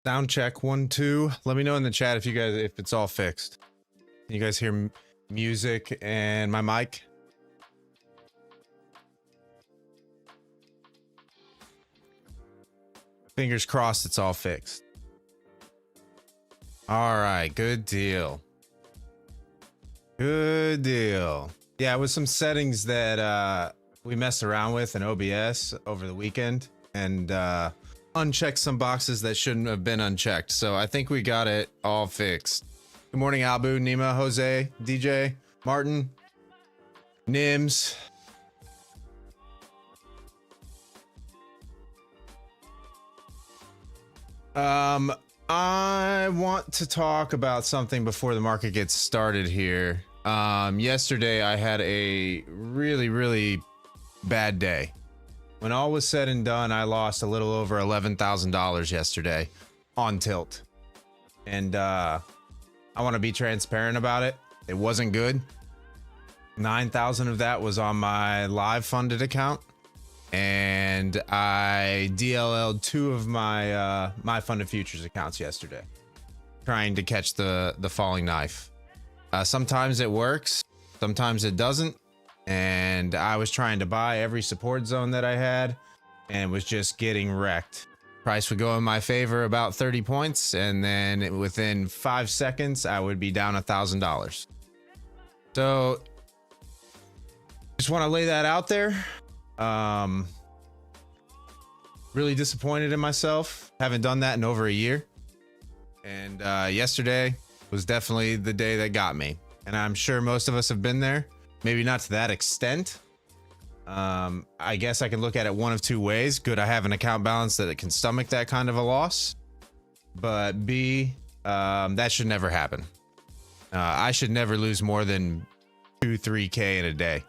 Sound check 1 2. Let me know in the chat if it's all fixed. Can you guys hear music and my mic? Fingers crossed it's all fixed. All right, good deal. Good deal. Yeah, with some settings that we messed around with in OBS over the weekend and unchecked some boxes that shouldn't have been unchecked. So I think we got it all fixed. Good morning, Albu, Nima, Jose, DJ, Martin, Nims. I want to talk about something before the market gets started here. Yesterday I had a really bad day. When all was said and done, I lost a little over $11,000 yesterday on tilt. And I want to be transparent about it. It wasn't good. 9,000 of that was on my live funded account. And I DLL'd 2 of my my funded futures accounts yesterday, trying to catch the falling knife. Sometimes it works, sometimes it doesn't. And I was trying to buy every support zone that I had and was just getting wrecked. Price would go in my favor about 30 points, and then within 5 seconds I would be down $1,000. So just want to lay that out there. Really disappointed in myself. Haven't done that in over a year. And yesterday was definitely the day that got me. And I'm sure most of us have been there. Maybe not to that extent. I guess I can look at it one of 2 ways. Good, I have an account balance that it can stomach that kind of a loss. But B, that should never happen. I should never lose more than 2-3K in a day.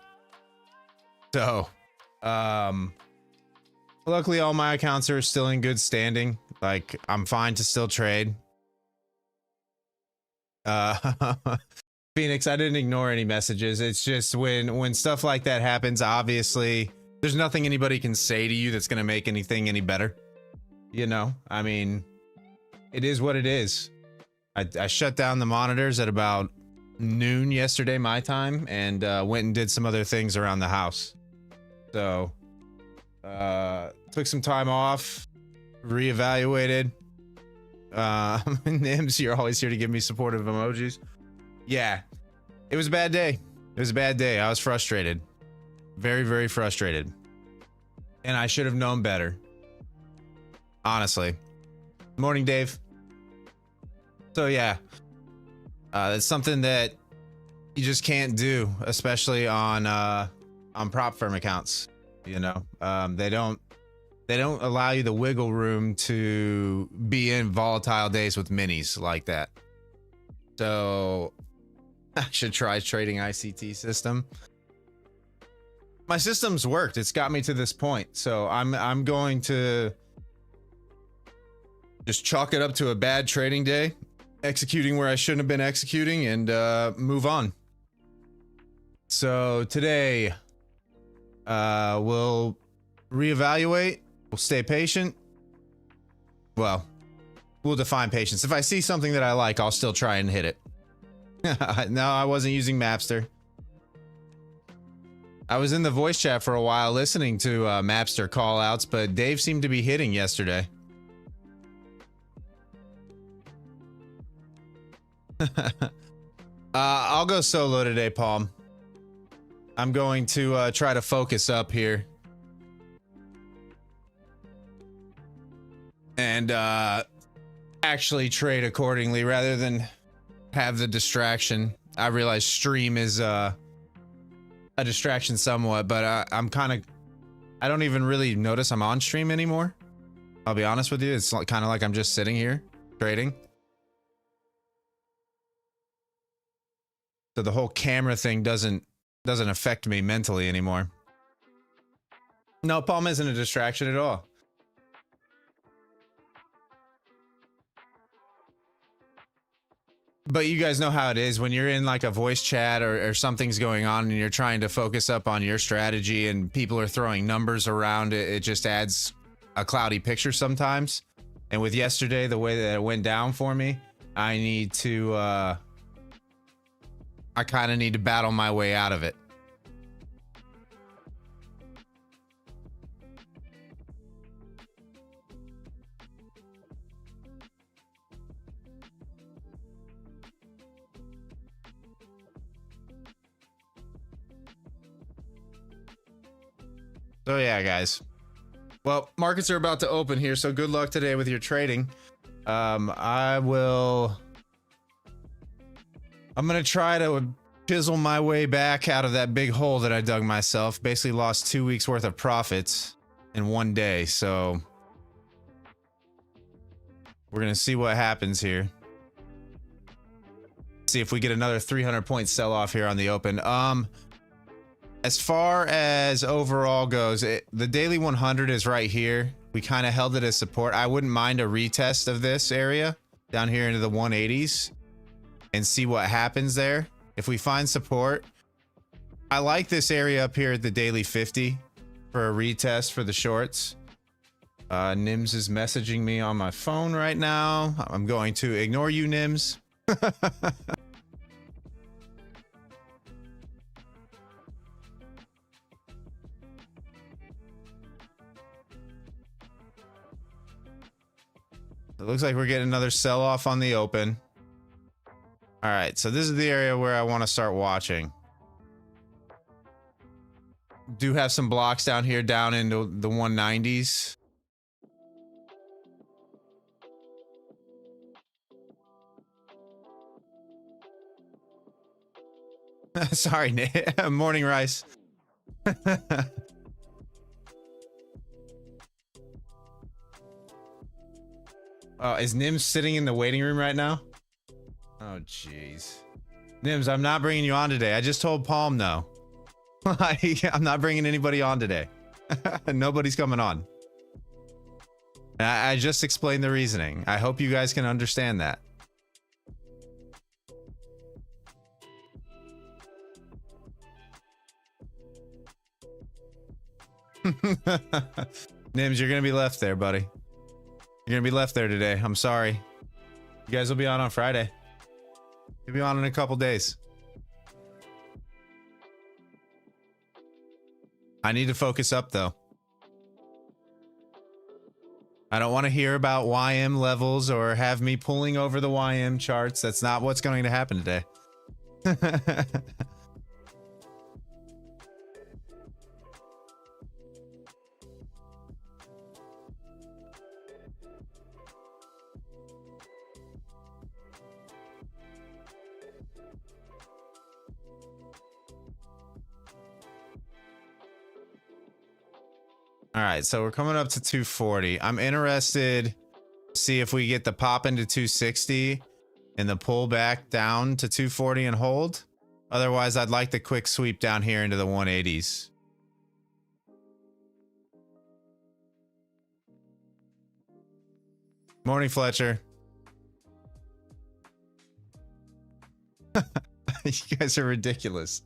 So luckily all my accounts are still in good standing. Like, I'm fine to still trade. Phoenix, I didn't ignore any messages. It's just when stuff like that happens, obviously there's nothing anybody can say to you that's going to make anything any better. You know, I mean, it is what it is. I shut down the monitors at about noon yesterday, my time, and went and did some other things around the house. So took some time off, reevaluated. Nims, you're always here to give me supportive emojis. Yeah, it was a bad day. It was a bad day. I was frustrated, very frustrated, and I should have known better, honestly. Morning, Dave. So yeah, it's something that you just can't do, especially on prop firm accounts. You know, they don't allow you the wiggle room to be in volatile days with minis like that. So I should try trading ICT system. My system's worked. It's got me to this point. So I'm going to just chalk it up to a bad trading day, executing where I shouldn't have been executing, and move on. So today we'll reevaluate. We'll stay patient. Well, we'll define patience. If I see something that I like, I'll still try and hit it. No, I wasn't using Mapster. I was in the voice chat for a while listening to Mapster call outs, but Dave seemed to be hitting yesterday. I'll go solo today, Palm. I'm going to try to focus up here. And actually trade accordingly rather than have the distraction. I realize stream is a distraction somewhat, but I'm kind of, I don't even really notice I'm on stream anymore. I'll be honest with you. It's kind of like I'm just sitting here trading. So the whole camera thing doesn't affect me mentally anymore. No, Palm isn't a distraction at all. But you guys know how it is when you're in like a voice chat or something's going on and you're trying to focus up on your strategy and people are throwing numbers around it. It just adds a cloudy picture sometimes. And with yesterday, the way that it went down for me, I need to, I kind of need to battle my way out of it. So yeah, guys. Well, markets are about to open here, so good luck today with your trading. I'm gonna try to chisel my way back out of that big hole that I dug myself. Basically lost 2 weeks worth of profits in one day, so we're gonna see what happens here. See if we get another 300-point sell-off here on the open. As far as overall goes, the daily 100 is right here. We kind of held it as support. I wouldn't mind a retest of this area down here into the 180s and see what happens there. If we find support, I like this area up here at the daily 50 for a retest for the shorts. Nims is messaging me on my phone right now. I'm going to ignore you, Nims. It looks like we're getting another sell-off on the open. All right, so this is the area where I want to start watching. Do have some blocks down here down into the 190s. Sorry, Nick. Morning, Rice. Is Nims sitting in the waiting room right now? Oh, jeez. Nims, I'm not bringing you on today. I just told Palm no. I'm not bringing anybody on today. Nobody's coming on. I just explained the reasoning. I hope you guys can understand that. Nims, you're gonna be left there, buddy. You're gonna be left there today. I'm sorry. You guys will be on Friday. You'll be on in a couple days. I need to focus up though. I don't want to hear about YM levels or have me pulling over the YM charts. That's not what's going to happen today. All right, so we're coming up to 240. I'm interested to see if we get the pop into 260 and the pull back down to 240 and hold. Otherwise, I'd like the quick sweep down here into the 180s. Morning, Fletcher. You guys are ridiculous.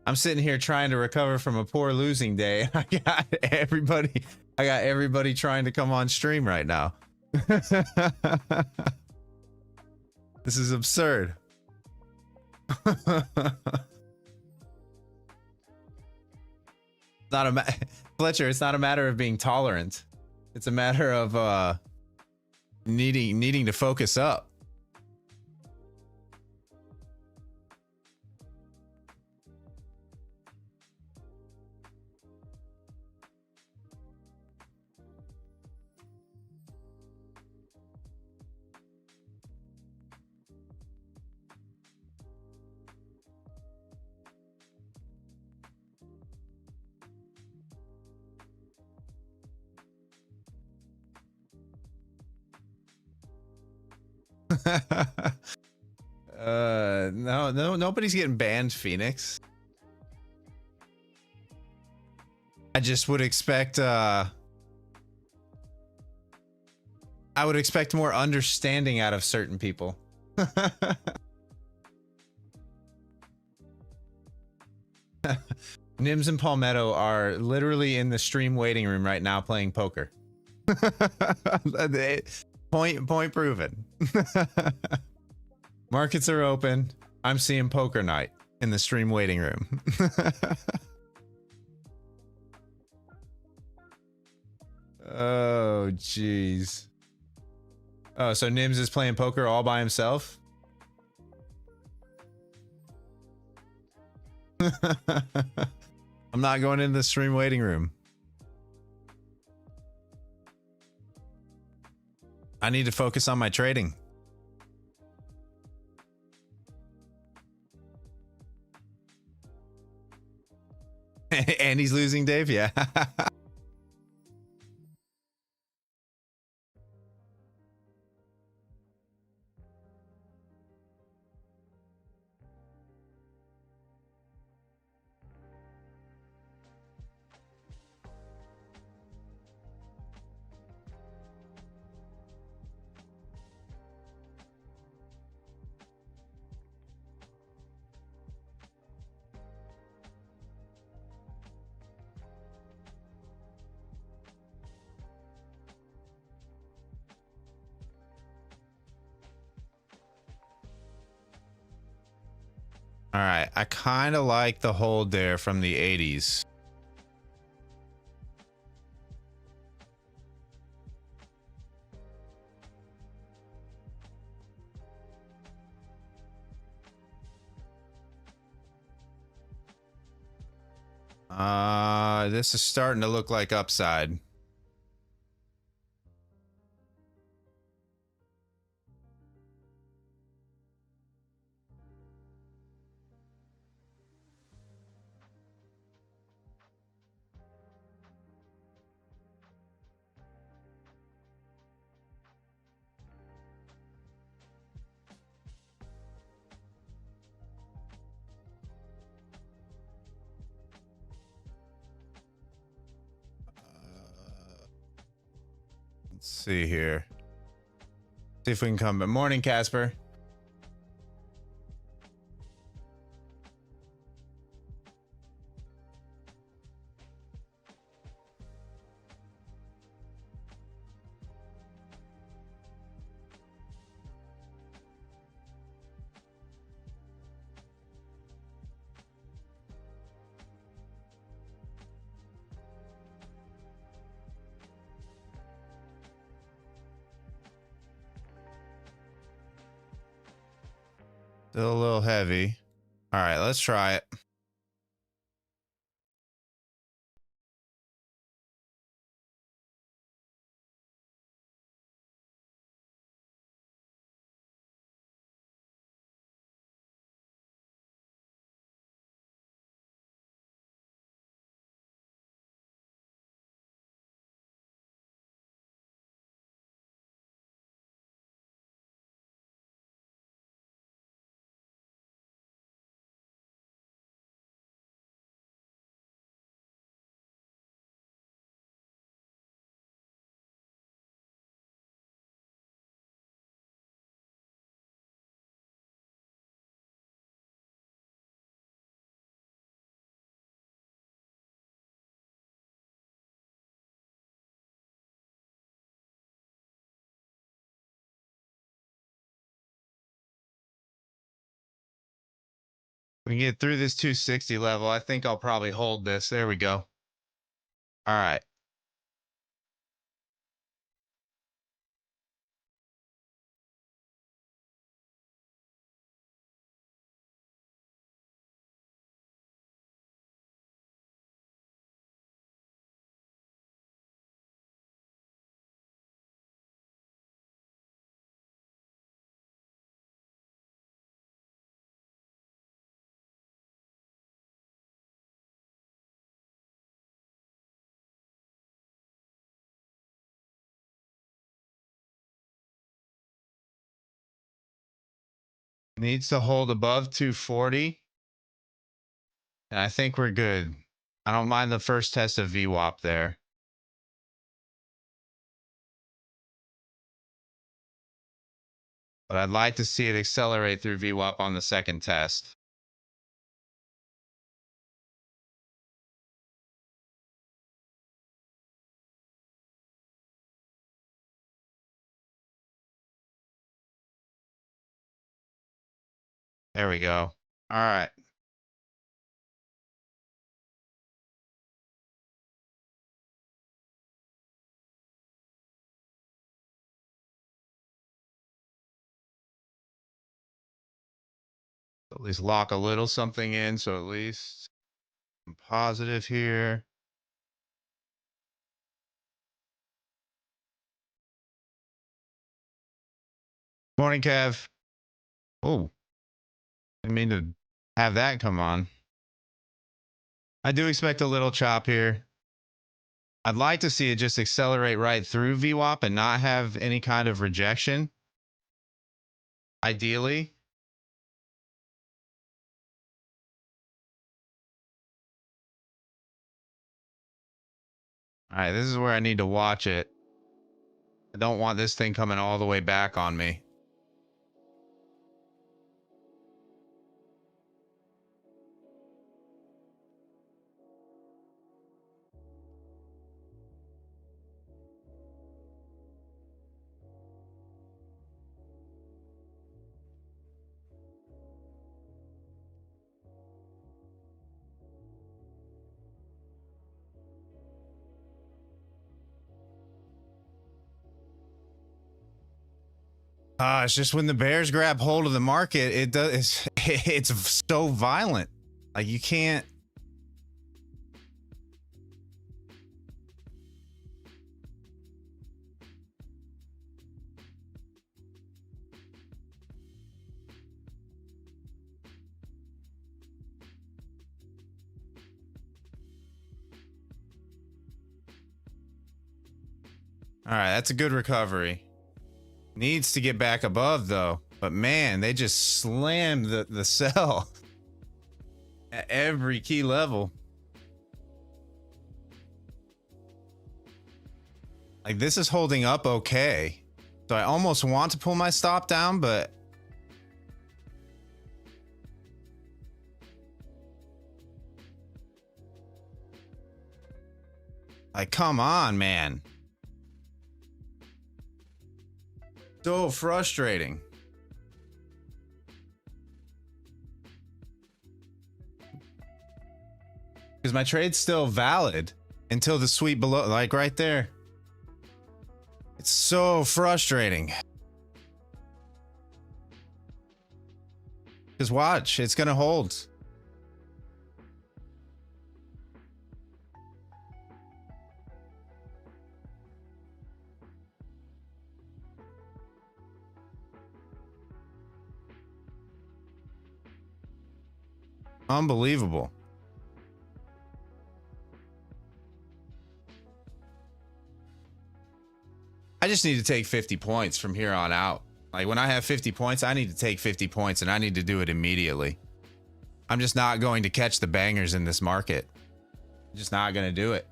I'm sitting here trying to recover from a poor losing day. I got everybody trying to come on stream right now. This is absurd. Fletcher, it's not a matter of being tolerant. It's a matter of needing to focus up. No, nobody's getting banned, Phoenix. I just would expect I would expect more understanding out of certain people. Nims and Palmetto are literally in the stream waiting room right now playing poker. Point proven. Markets are open. I'm seeing poker night in the stream waiting room. Oh, jeez. Oh, so Nims is playing poker all by himself? I'm not going into the stream waiting room. I need to focus on my trading. And he's losing, Dave? Yeah. All right, I kind of like the hold there from the 80s. This is starting to look like upside. Let's see here. See if we can come. But morning, Casper. Still a little heavy. All right, let's try it. We can get through this 260 level. I think I'll probably hold this. There we go. All right. Needs to hold above 240. And I think we're good. I don't mind the first test of VWAP there. But I'd like to see it accelerate through VWAP on the second test. There we go. All right. At least lock a little something in, so at least I'm positive here. Morning, Kev. Oh, didn't mean to have that come on. I do expect a little chop here. I'd like to see it just accelerate right through VWAP and not have any kind of rejection. Ideally. All right, this is where I need to watch it. I don't want this thing coming all the way back on me. It's just when the bears grab hold of the market, it does. It's so violent. Like you can't. All right, that's a good recovery. Needs to get back above though. But man, they just slammed the sell at every key level. Like this is holding up okay. So I almost want to pull my stop down, but like, come on, man. So frustrating. Because my trade's still valid until the sweep below, like right there. It's so frustrating. Because watch, it's going to hold. Unbelievable. I just need to take 50 points from here on out. Like when I have 50 points, I need to take 50 points and I need to do it immediately. I'm just not going to catch the bangers in this market. I'm just not going to do it.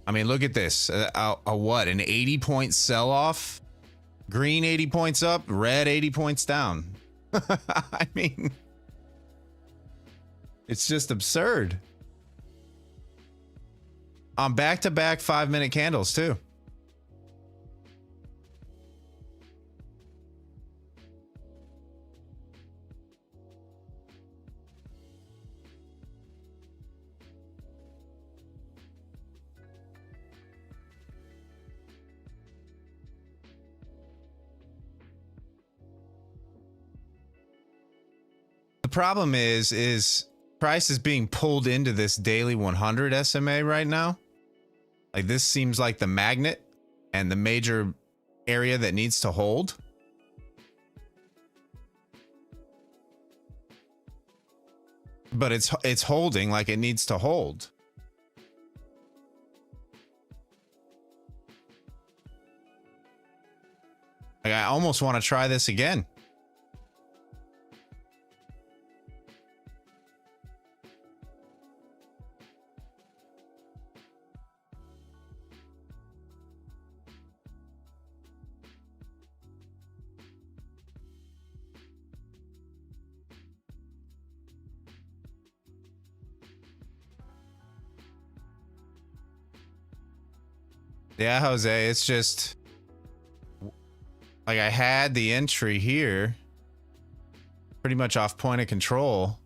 I mean, look at this. What? An 80-point sell-off? Green 80 points up, red 80 points down. I mean, it's just absurd. On back-to-back 5-minute candles, too. The problem is price is being pulled into this daily 100 SMA right now. Like this seems like the magnet and the major area that needs to hold. But it's holding like it needs to hold. Like I almost want to try this again. Yeah, Jose, it's just like I had the entry here pretty much off point of control.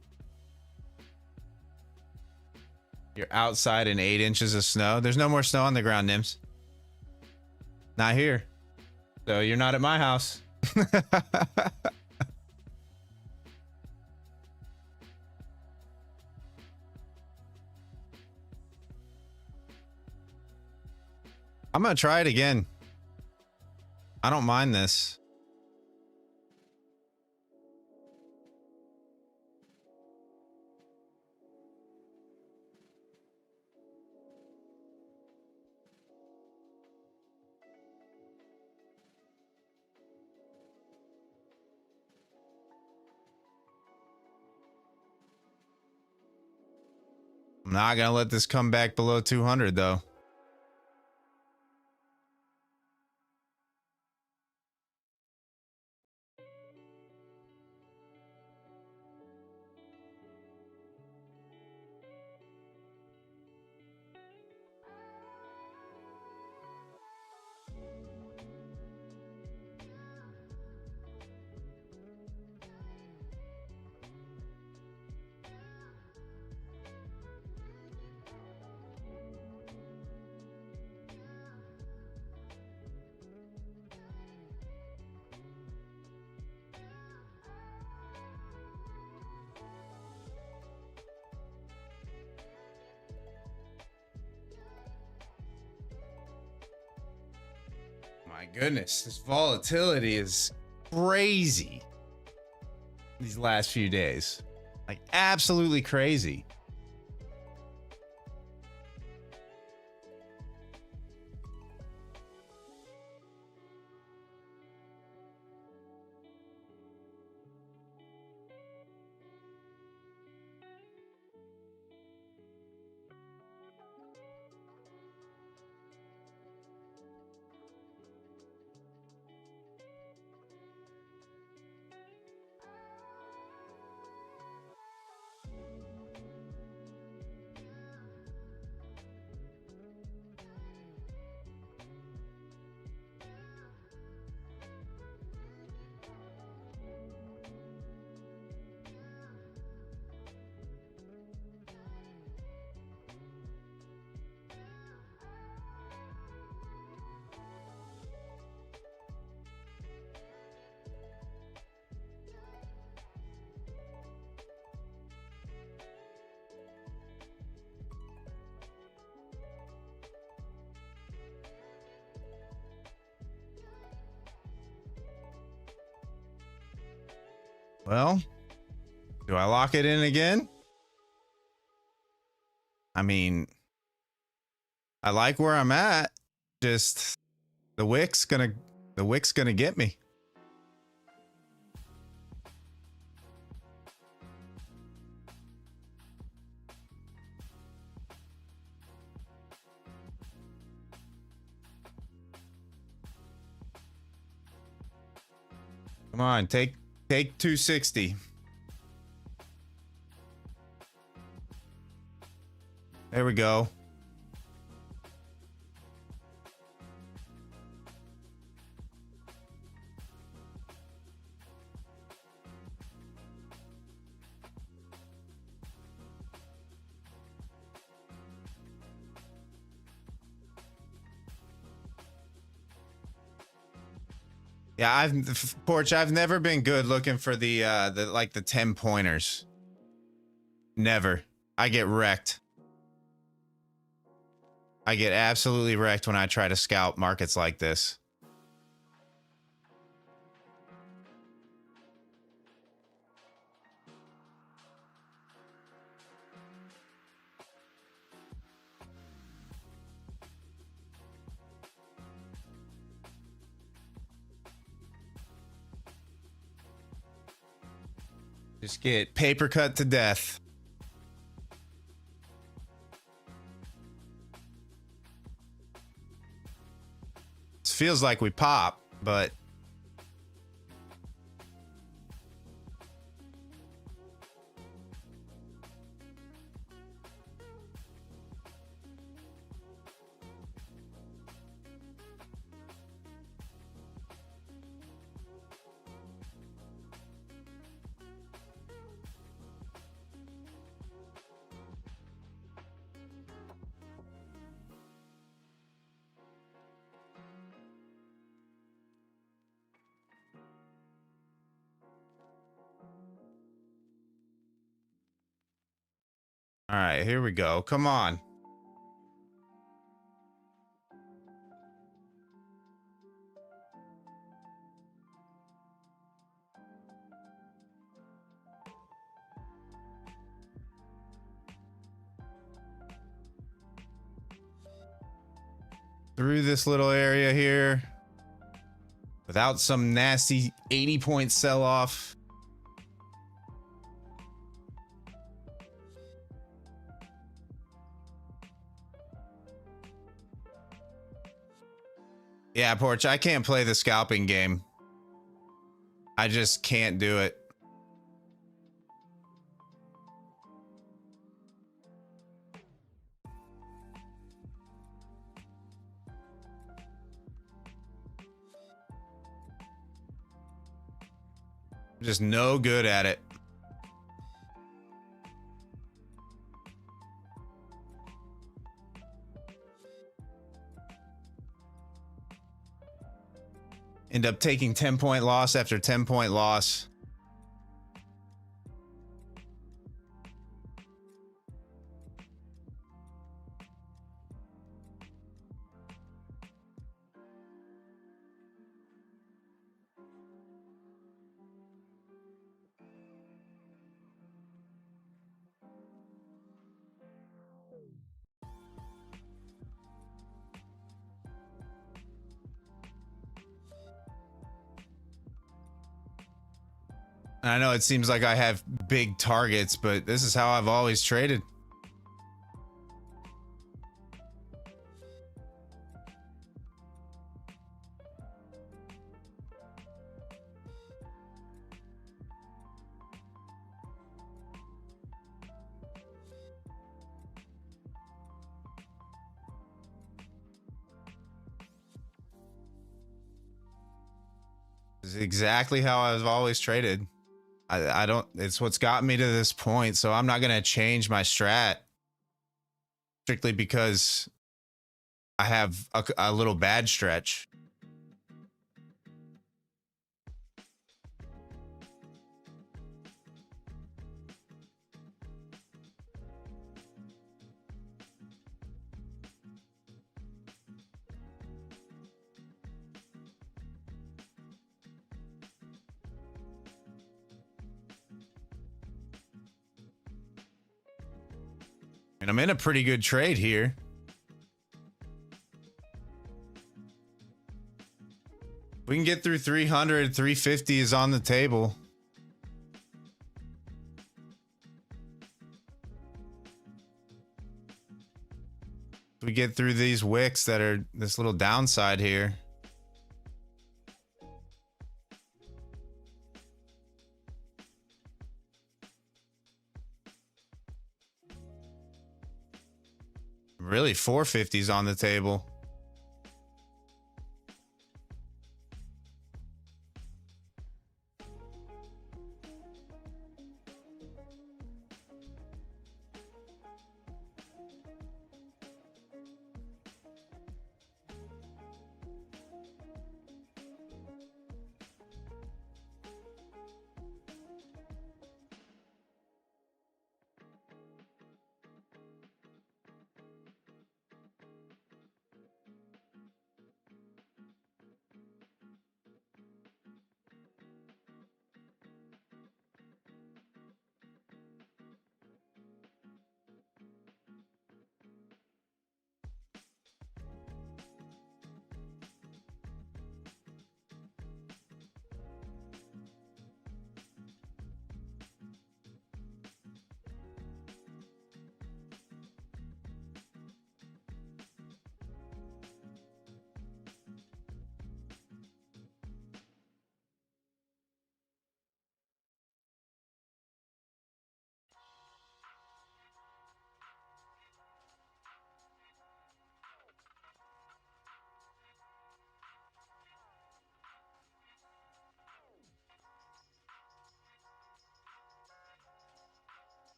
You're outside in 8 inches of snow. There's no more snow on the ground, Nims. Not here. So you're not at my house. I'm gonna try it again. I don't mind this. I'm not gonna let this come back below 200 though. My goodness, this volatility is crazy these last few days. Like absolutely crazy. Well, do I lock it in again? I mean, I like where I'm at. Just the wick's gonna get me. Come on, take 260. There we go. Yeah, I've never been good looking for the 10 pointers. Never. I get wrecked. I get absolutely wrecked when I try to scalp markets like this. Just get paper cut to death. It feels like we pop, but All right, here we go. Come on. Through this little area here without some nasty 80-point sell-off. Yeah, Porch, I can't play the scalping game. I just can't do it. Just no good at it. End up taking 10-point loss after 10-point loss. I know it seems like I have big targets, but this is how I've always traded. This is exactly how I've always traded. I don't, it's what's got me to this point, so I'm not going to change my strat strictly because I have a little bad stretch. And I'm in a pretty good trade here. We can get through 300, 350 is on the table. We get through these wicks that are this little downside here. Really, 450s on the table.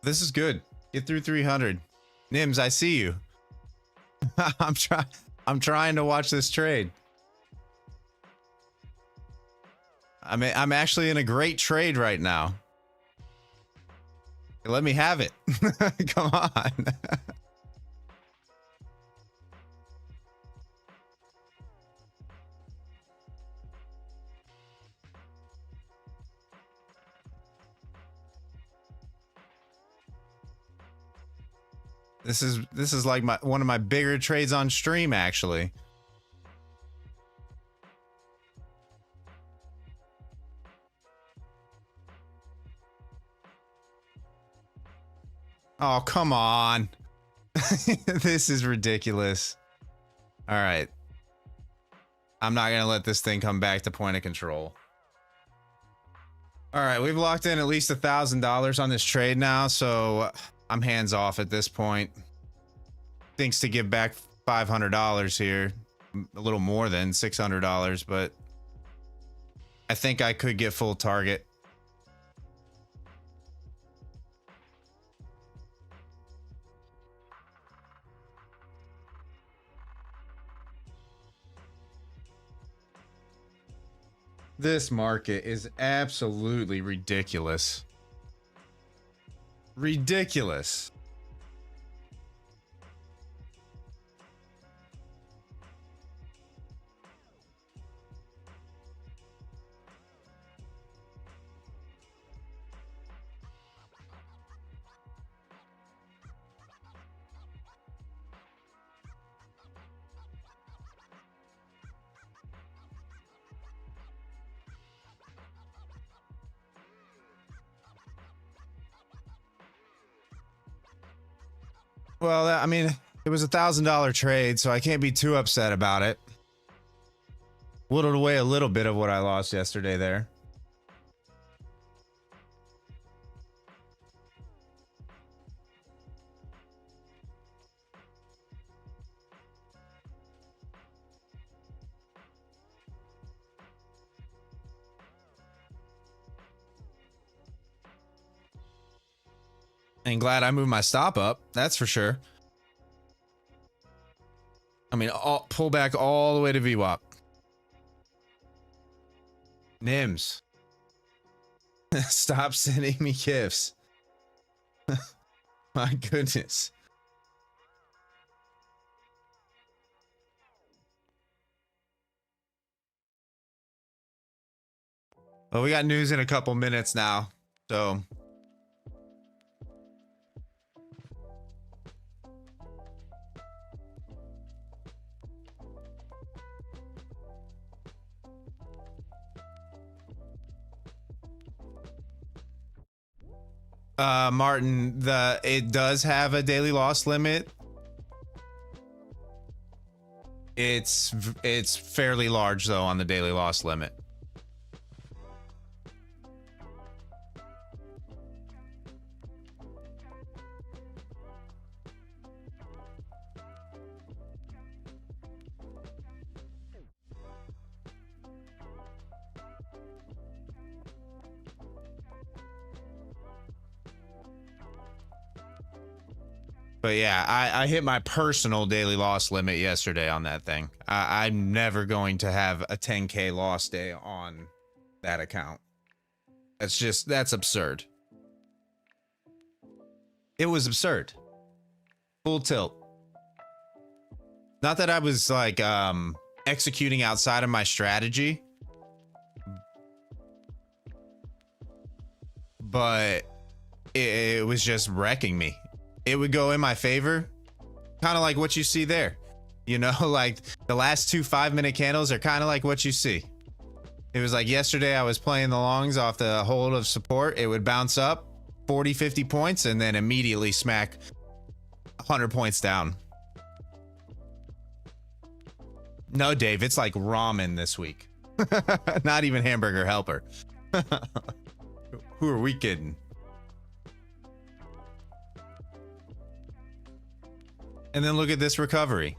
This is good. Get through 300. Nims, I see you. I'm trying to watch this trade. I'm actually in a great trade right now. Let me have it. Come on. This is like one of my bigger trades on stream, actually. Oh, come on. This is ridiculous. All right. I'm not going to let this thing come back to point of control. All right, we've locked in at least $1,000 on this trade now, so I'm hands off at this point. Thinks to give back $500 here, a little more than $600, but I think I could get full target. This market is absolutely ridiculous. Ridiculous. Well, I mean, it was $1,000 trade, so I can't be too upset about it. Whittled away a little bit of what I lost yesterday there. And glad I moved my stop up, that's for sure. I mean, pull back all the way to VWAP. Nims. Stop sending me gifts. My goodness. Well, we got news in a couple minutes now, so... Martin, it does have a daily loss limit. It's fairly large though on the daily loss limit. But yeah, I hit my personal daily loss limit yesterday on that thing. I'm never going to have a 10K loss day on that account. That's absurd. It was absurd. Full tilt. Not that I was like executing outside of my strategy, but it was just wrecking me. It would go in my favor, kind of like what you see there. You know, like the last two 5-minute candles are kind of like what you see. It was like yesterday I was playing the longs off the hold of support. It would bounce up 40, 50 points and then immediately smack 100 points down. No, Dave, it's like ramen this week. Not even hamburger helper. Who are we kidding? And then look at this recovery.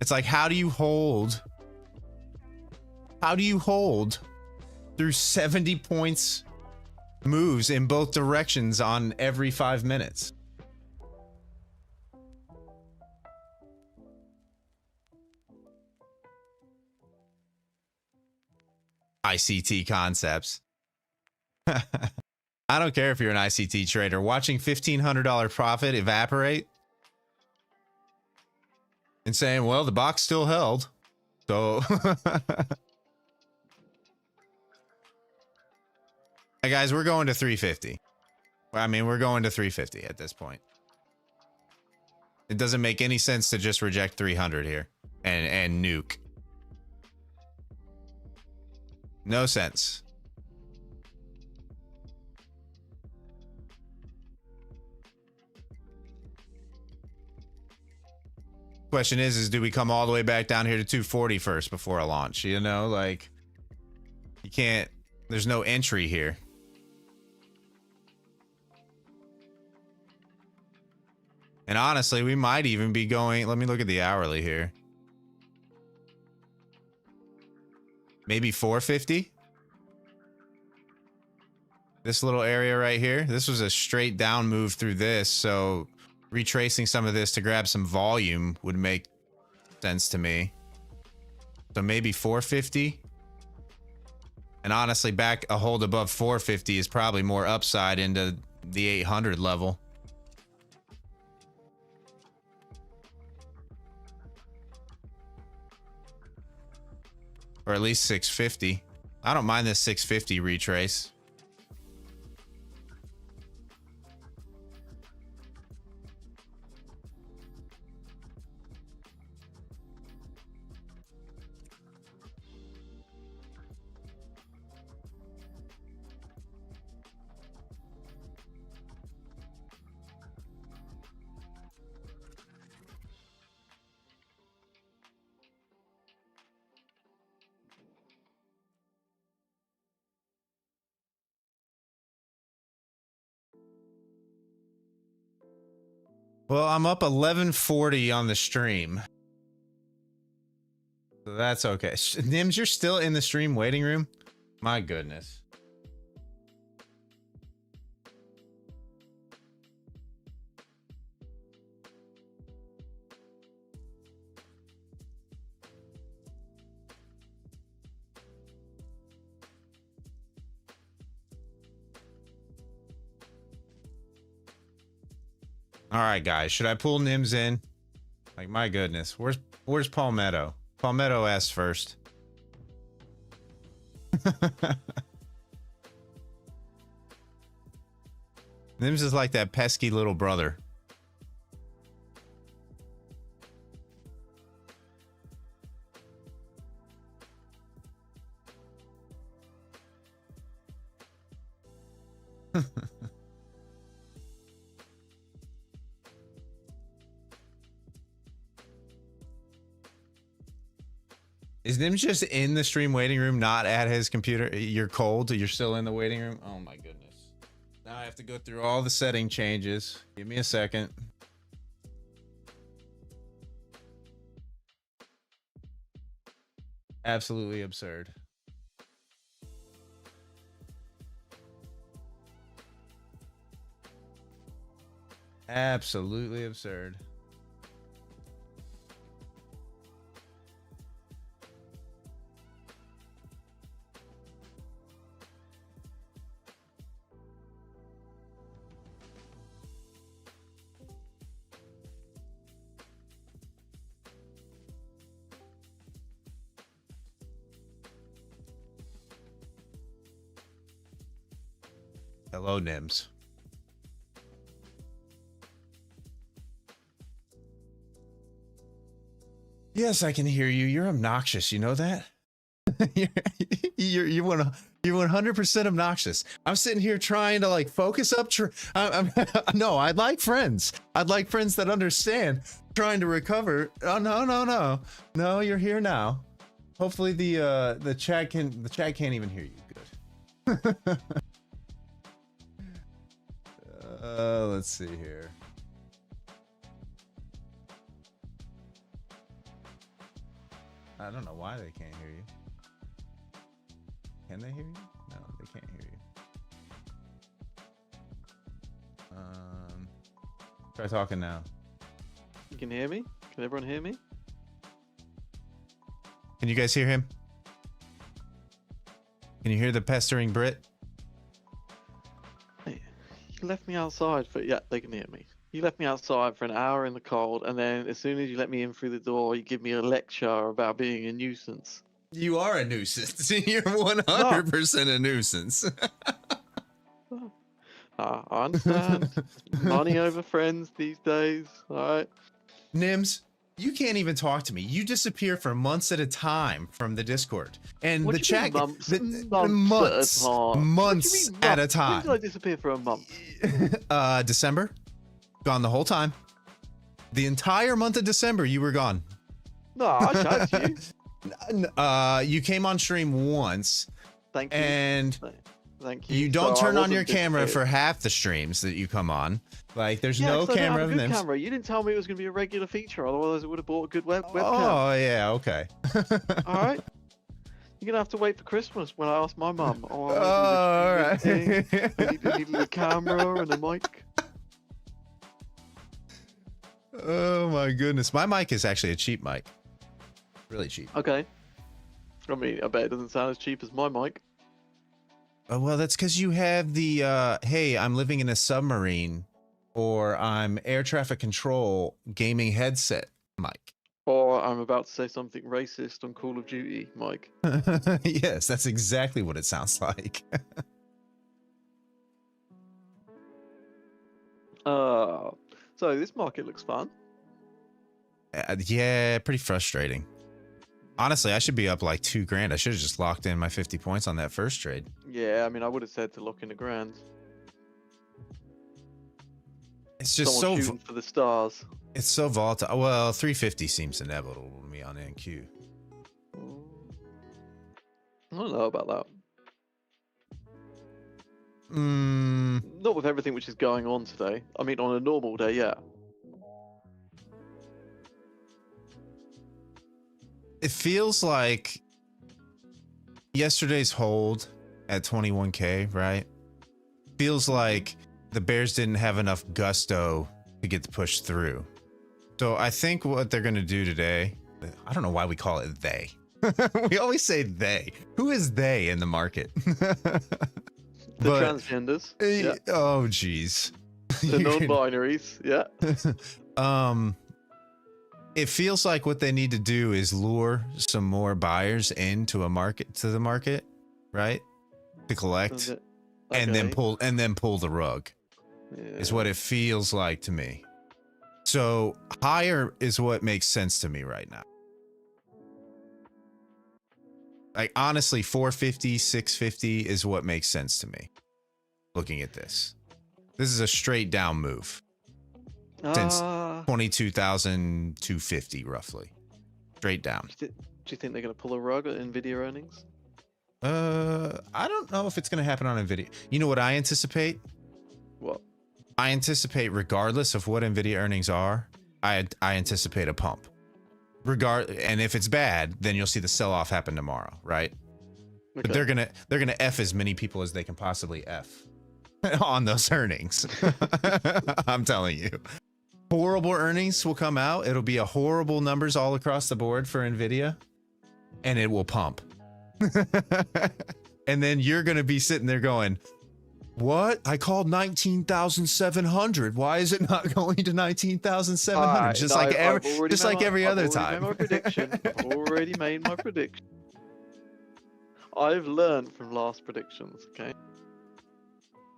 It's like, how do you hold? How do you hold through 70 points moves in both directions on every 5 minutes. ICT concepts. I don't care if you're an ICT trader. Watching $1,500 profit evaporate and saying, well, the box still held. So, hey guys, we're going to 350. I mean, we're going to 350 at this point. It doesn't make any sense to just reject 300 here and nuke. No sense. Question is do we come all the way back down here to 240 first before a launch? You know, like, you can't, there's no entry here. And honestly, we might even be going, let me look at the hourly here. Maybe 450? This little area right here. This was a straight down move through this, so retracing some of this to grab some volume would make sense to me. So maybe 450. And honestly, back a hold above 450 is probably more upside into the 800 level. Or at least 650. I don't mind this 650 retrace. Well, I'm up 1140 on the stream. So that's okay. Nims, you're still in the stream waiting room? My goodness. All right, guys. Should I pull Nims in? Like, my goodness. Where's Palmetto? Palmetto asked first. Nims is like that pesky little brother. Is Nims just in the stream waiting room, not at his computer? You're cold? You're still in the waiting room? Oh my goodness. Now I have to go through all the setting changes. Give me a second. Absolutely absurd. Absolutely absurd. Hello, Nims. Yes, I can hear you. You're obnoxious. You know that? you're 100% obnoxious. I'm sitting here trying to like focus up. No, I'd like friends. I'd like friends that understand. Trying to recover. Oh no. You're here now. Hopefully the chat can't even hear you. Good. Let's see here. I don't know why they can't hear you. Can they hear you? No, they can't hear you. Try talking now. You can hear me? Can everyone hear me? Can you guys hear him? Can you hear the pestering Brit? Hey, you left me outside for... Yeah, they can hear me. You left me outside for an hour in the cold, and then as soon as you let me in through the door, you give me a lecture about being a nuisance. You are a nuisance. You're 100% a nuisance. I understand. Money over friends these days, alright? Nims, you can't even talk to me. You disappear for months at a time from the Discord. And What the do you chat... mean months at a time. When did I disappear for a month? December. Gone the whole time. The entire month of December, you were gone. No, I chatted to you. You came on stream once. Thank you. And... Thank you. You don't So turn on your camera for half the streams that you come on. Like, there's no camera of them. Camera. You didn't tell me it was going to be a regular feature, otherwise it would have bought a good webcam. Oh, yeah, okay. All right. You're going to have to wait for Christmas when I ask my mum. Oh, all right. I need a camera and a mic. Oh, my goodness. My mic is actually a cheap mic. Really cheap. Okay. I mean, I bet it doesn't sound as cheap as my mic. Oh, well, that's because you have the, hey, I'm living in a submarine, or I'm air traffic control gaming headset mic. Or I'm about to say something racist on Call of Duty, Mike. Yes, that's exactly what it sounds like. So this market looks fun. Yeah, pretty frustrating. Honestly, I should be up like 2 grand. I should have just locked in my 50 points on that first trade. Yeah, I mean, I would have said to lock in a grand. It's just Someone shooting for the stars. It's so volatile. Well, 350 seems inevitable to me on NQ. I don't know about that. Mm. Not with everything which is going on today. I mean, on a normal day, yeah. It feels like yesterday's hold at 21K, right? Feels like the Bears didn't have enough gusto to get the push through. So I think what they're going to do today, I don't know why we call it they. We always say they. Who is they in the market? The transgenders. Yeah. Oh, geez. The non-binaries. Yeah. It feels like what they need to do is lure some more buyers into the market, right? To collect, Okay. and then pull the rug. Yeah. Is what it feels like to me. So higher is what makes sense to me right now. Like, honestly, 450, 650 is what makes sense to me. Looking at this. This is a straight down move. Since 22,250 roughly. Straight down. Do you think they're going to pull a rug at Nvidia earnings? I don't know if it's going to happen on Nvidia. You know what I anticipate? What? I anticipate, regardless of what Nvidia earnings are, I anticipate a pump. And if it's bad, then you'll see the sell-off happen tomorrow, right? Okay. But they're gonna F as many people as they can possibly F on those earnings. I'm telling you. Horrible earnings will come out. It'll be a horrible numbers all across the board for Nvidia, and it will pump. And then you're going to be sitting there going, what? I called 19,700. Why is it not going to 19,700? Just like every other time. I've already made my prediction. I've learned from last predictions, okay?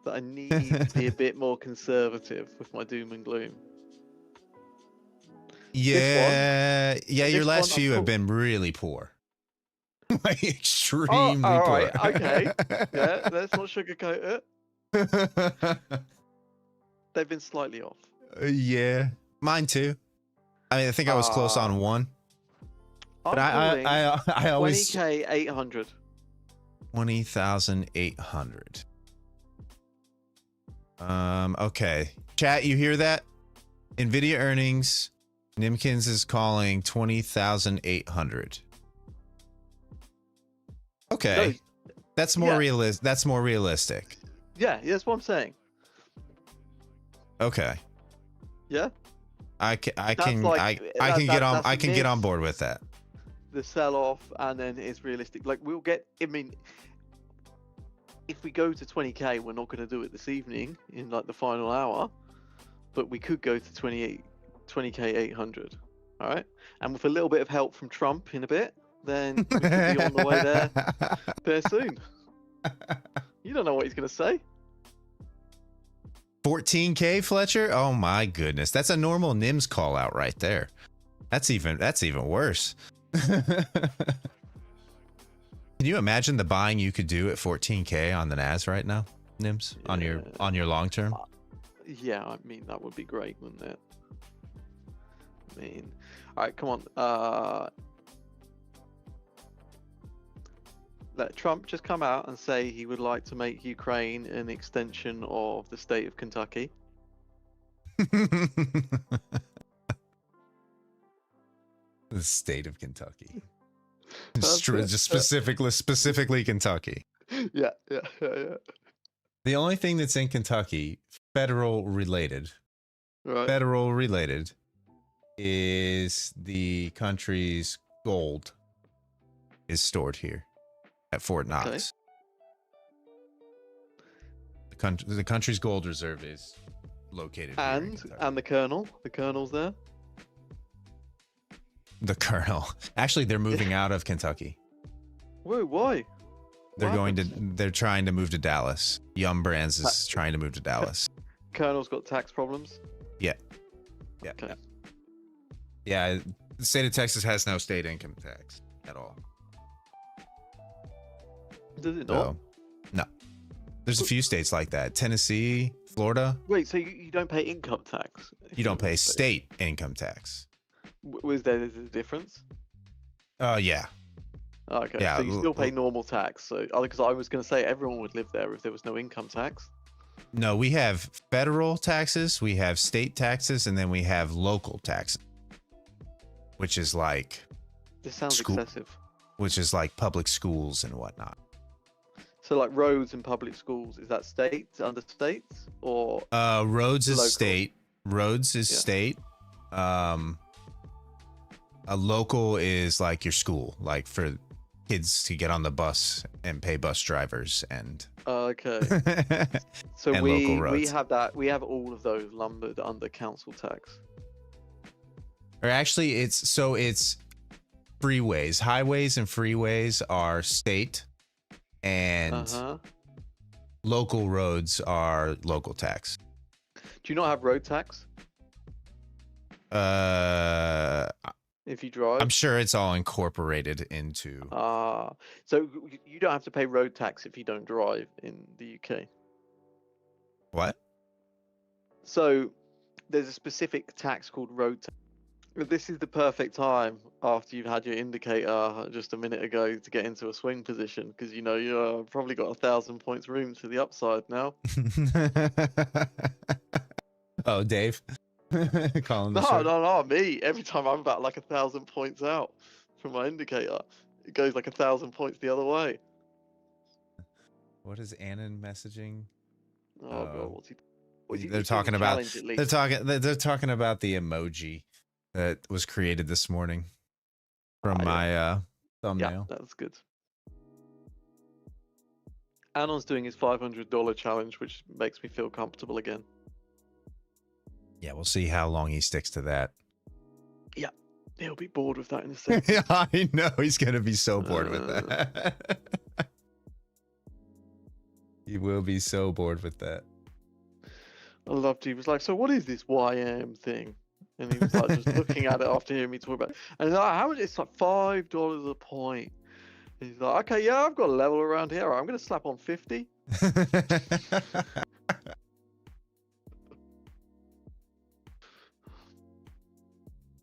That I need to be a bit more conservative with my doom and gloom. Yeah, your last few have been really poor. Like, extremely poor. All right, okay. Yeah, let's not sugarcoat it. They've been slightly off. Yeah, mine too. I mean, I think I was close on one. But I always 20K 800. 20,800. Okay. Chat, you hear that? Nvidia earnings. Nimkins is calling 20,800. Okay. No, that's more realistic. That's more realistic. Yeah, that's what I'm saying. Okay. Yeah. I can That's get on miss, board with that. the sell-off, and then it's realistic. Like we'll get. I mean, if we go to 20k, we're not going to do it this evening in like the final hour, but we could go to 20k 800. All right, and with a little bit of help from Trump in a bit, then we could be on the way there very soon. You don't know what he's going to say. 14k, Fletcher? Oh my goodness. That's a normal NIMS call out right there. That's even worse. Can you imagine the buying you could do at 14k on the NAS right now, NIMS, Yeah. on your long term? Yeah, I mean that would be great, wouldn't it? I mean, all right, come on. Let Trump just come out and say he would like to make Ukraine an extension of the state of Kentucky. The state of Kentucky. Just specifically Kentucky. Yeah. The only thing that's in Kentucky, federal related, Right. is the country's gold is stored here at Fort Knox. Okay. The country's gold reserve is located here in Kentucky. And the colonel's there. The colonel. Actually, they're moving out of Kentucky. Whoa, why? They're trying to move to Dallas. Yum Brands is trying to move to Dallas. Colonel's got tax problems. Yeah. Okay. Yeah, the state of Texas has no state income tax at all. Does it not? No. There's a few states like that. Tennessee, Florida. Wait, so you don't pay income tax? You don't pay state income tax. Was there a difference? Yeah. Oh, okay. Yeah, So you still pay normal tax. So because I was going to say everyone would live there if there was no income tax. No, we have federal taxes, we have state taxes, and then we have local taxes, which is like This sounds excessive. Which is like public schools and whatnot. So like roads and public schools, is that under states or? Roads is local? state. Roads is state. A local is like your school, like for kids to get on the bus and pay bus drivers and. Okay. So and we local roads. have that. We have all of those lumbered under council tax. Or actually, it's freeways, highways, and freeways are state, and local roads are local tax. Do you not have road tax? If you drive, I'm sure it's all incorporated into. So you don't have to pay road tax if you don't drive in the UK. What? So there's a specific tax called road tax. This is the perfect time after you've had your indicator just a minute ago to get into a swing position because you know you've probably got 1,000 points room to the upside now. Oh, Dave. Calling the No, me. Every time I'm about like 1,000 points out from my indicator, it goes like 1,000 points the other way. What is Annan messaging? Oh god, what's he? They're talking about. They're talking about the emoji that was created this morning from my thumbnail. Yeah, that's good. Anon's doing his $500 challenge, which makes me feel comfortable again. Yeah, we'll see how long he sticks to that. Yeah, he'll be bored with that in a second. Yeah, I know he's gonna be so bored with that. He will be so bored with that. I loved he was like, so what is this YM thing? And he was like just looking at it after hearing me talk about it. And he's like, how much? It's like $5 a point. And he's like, okay, yeah, I've got a level around here. I'm gonna slap on 50.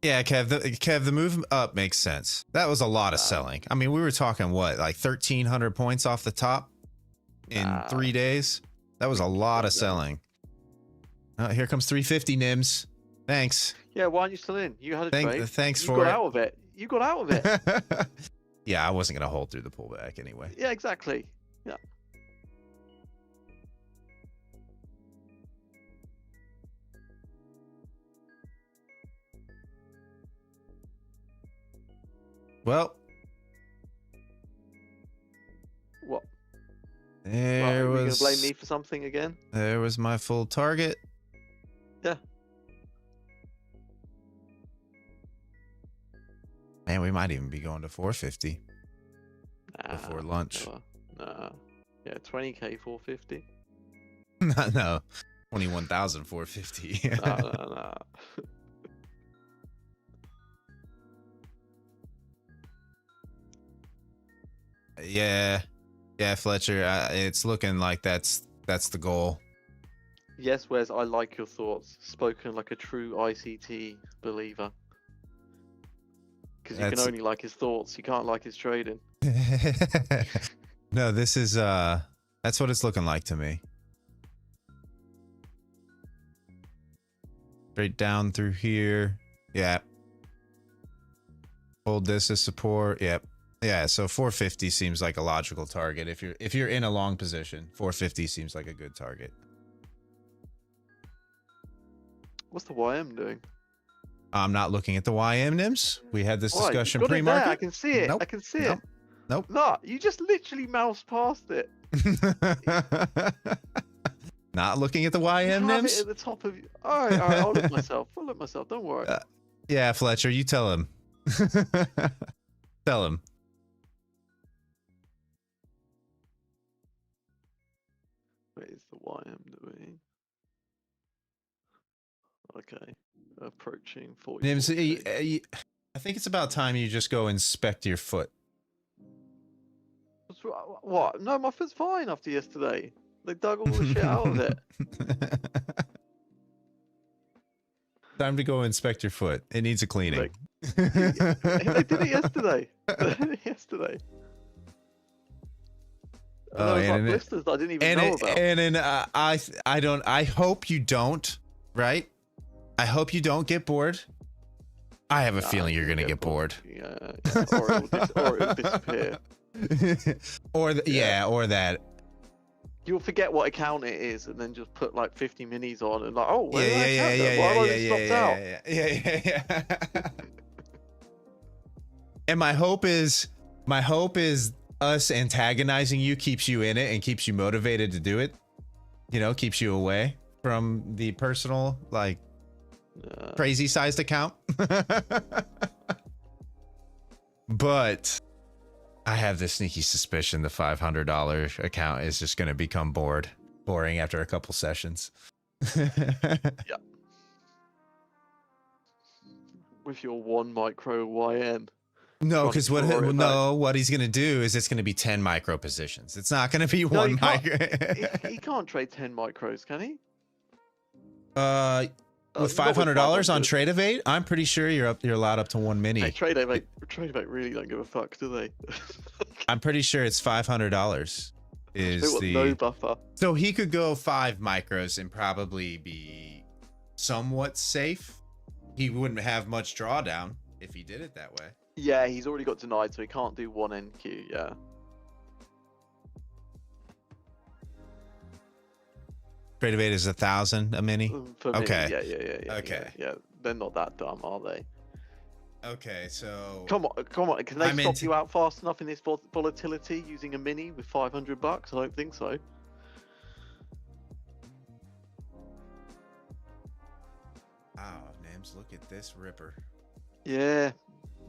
Yeah, Kev, the move up makes sense. That was a lot of selling. I mean, we were talking what, like 1,300 points off the top in 3 days. That was a lot of selling. Here comes 350 Nims. Thanks. Yeah, why aren't you still in? You had a trade. Thanks you for got it. out of it. You got out of it. Yeah, I wasn't gonna hold through the pullback anyway. Yeah, exactly. Yeah. Well, What? there Are you was. gonna blame me for something again? There was my full target. Yeah. Man, we might even be going to 450 before Nah, lunch. never. Nah. Yeah, 20k 450. No, 21,450. Nah. Yeah, Fletcher. It's looking like that's the goal. Yes, Wes, I like your thoughts. Spoken like a true ICT believer. Because you can only like his thoughts, you can't like his trading. No, this is that's what it's looking like to me. Straight down through here. Yeah. Hold this as support. Yep. Yeah, so 450 seems like a logical target. If you're in a long position, 450 seems like a good target. What's the YM doing? I'm not looking at the YM NIMS. We had this Why? discussion Got it there, pre-market. I can see it. Nope. I can see Nope. it. Nope. No, you just literally moused past it. Not looking at the You YM have it NIMS? at the top of you. All right, I'll look myself. I'll look myself. Don't worry. Yeah, Fletcher, you tell him. Tell him. What is the YM doing? Okay, approaching 40. NIMS, I think it's about time you just go inspect your foot. What? No, my foot's fine after yesterday. They dug all the shit out of it. Time to go inspect your foot. It needs a cleaning. They did it yesterday. They did it yesterday. And Oh, there was like and blisters that I didn't even know about. And then I hope you don't, right? I hope you don't get bored. I have a feeling you're gonna get bored. Yeah, or it'll disappear. Or that. You'll forget what account it is, and then just put like 50 minis on, and like, oh, where Yeah. And my hope is us antagonizing you keeps you in it and keeps you motivated to do it. You know, keeps you away from the personal, like, crazy sized account. But I have this sneaky suspicion the $500 account is just going to become boring after a couple sessions. Yeah. With your 1 micro YN. No, because what he's going to do is it's going to be 10 micro positions. It's not going to be one micro. He can't trade 10 micros, can he? With $500 on Trade Evade, I'm pretty sure you're allowed up to 1 mini. Hey, Trade Evade really don't give a fuck, do they? I'm pretty sure it's $500. Is the no buffer. So he could go 5 micros and probably be somewhat safe. He wouldn't have much drawdown if he did it that way. Yeah, he's already got denied, so he can't do 1 NQ. Yeah. Trade Evade is 1,000 a mini. For me, okay. Yeah. Okay. Yeah, they're not that dumb, are they? Okay, so come on. Can they stop you out fast enough in this volatility using a mini with $500? I don't think so. Wow, Nims, look at this ripper. Yeah,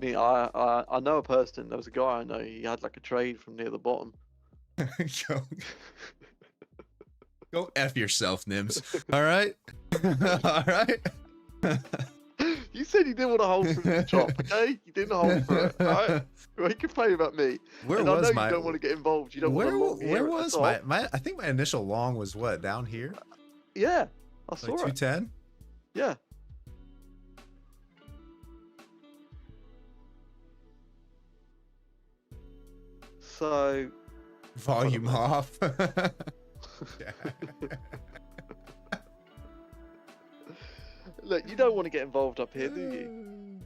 I know a person. There was a guy I know. He had like a trade from near the bottom. Go F yourself, Nims. All right? All right? You said you didn't want to hold for the chop, okay? You didn't hold for it, all right? Well, you complain about me. Where and was I know my... you don't want to get involved. You don't want to long Where was my... I think my initial long was what? Down here? Yeah, I saw like 210? Yeah. So... Volume off. Look, you don't want to get involved up here, do you?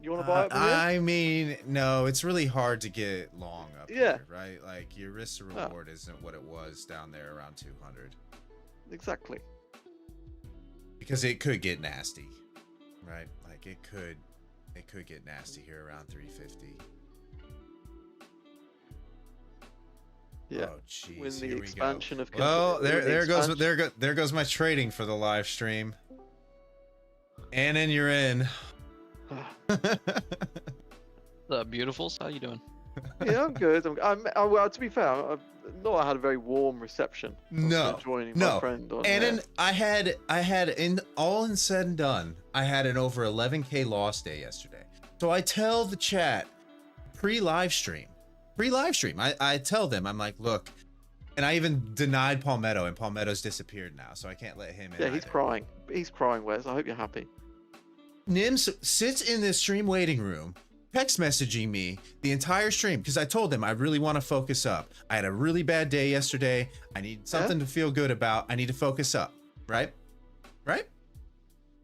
You want to buy it? I mean, no, it's really hard to get long up here, right? Like, your risk to reward isn't what it was down there around 200. Exactly. because it could get nasty, right? Like it could get nasty here around 350. Yeah. Oh jeez. When the Here we expansion go. of Well, when the there goes my trading for the live stream. Annan, you're in. The beautifuls, how you doing? Yeah, I'm good. Well, to be fair, I had a very warm reception. No, joining my friend on Annan, I had in all and said and done, I had an over 11K loss day yesterday. So I tell the chat pre-live stream, I tell them, I'm like, look, and I even denied Palmetto, and Palmetto's disappeared now, so I can't let him in. Yeah, he's either. crying. He's crying, Wes. I hope you're happy. Nims sits in this stream waiting room, text messaging me the entire stream because I told him I really want to focus up. I had a really bad day yesterday. I need something to feel good about. I need to focus up. Right?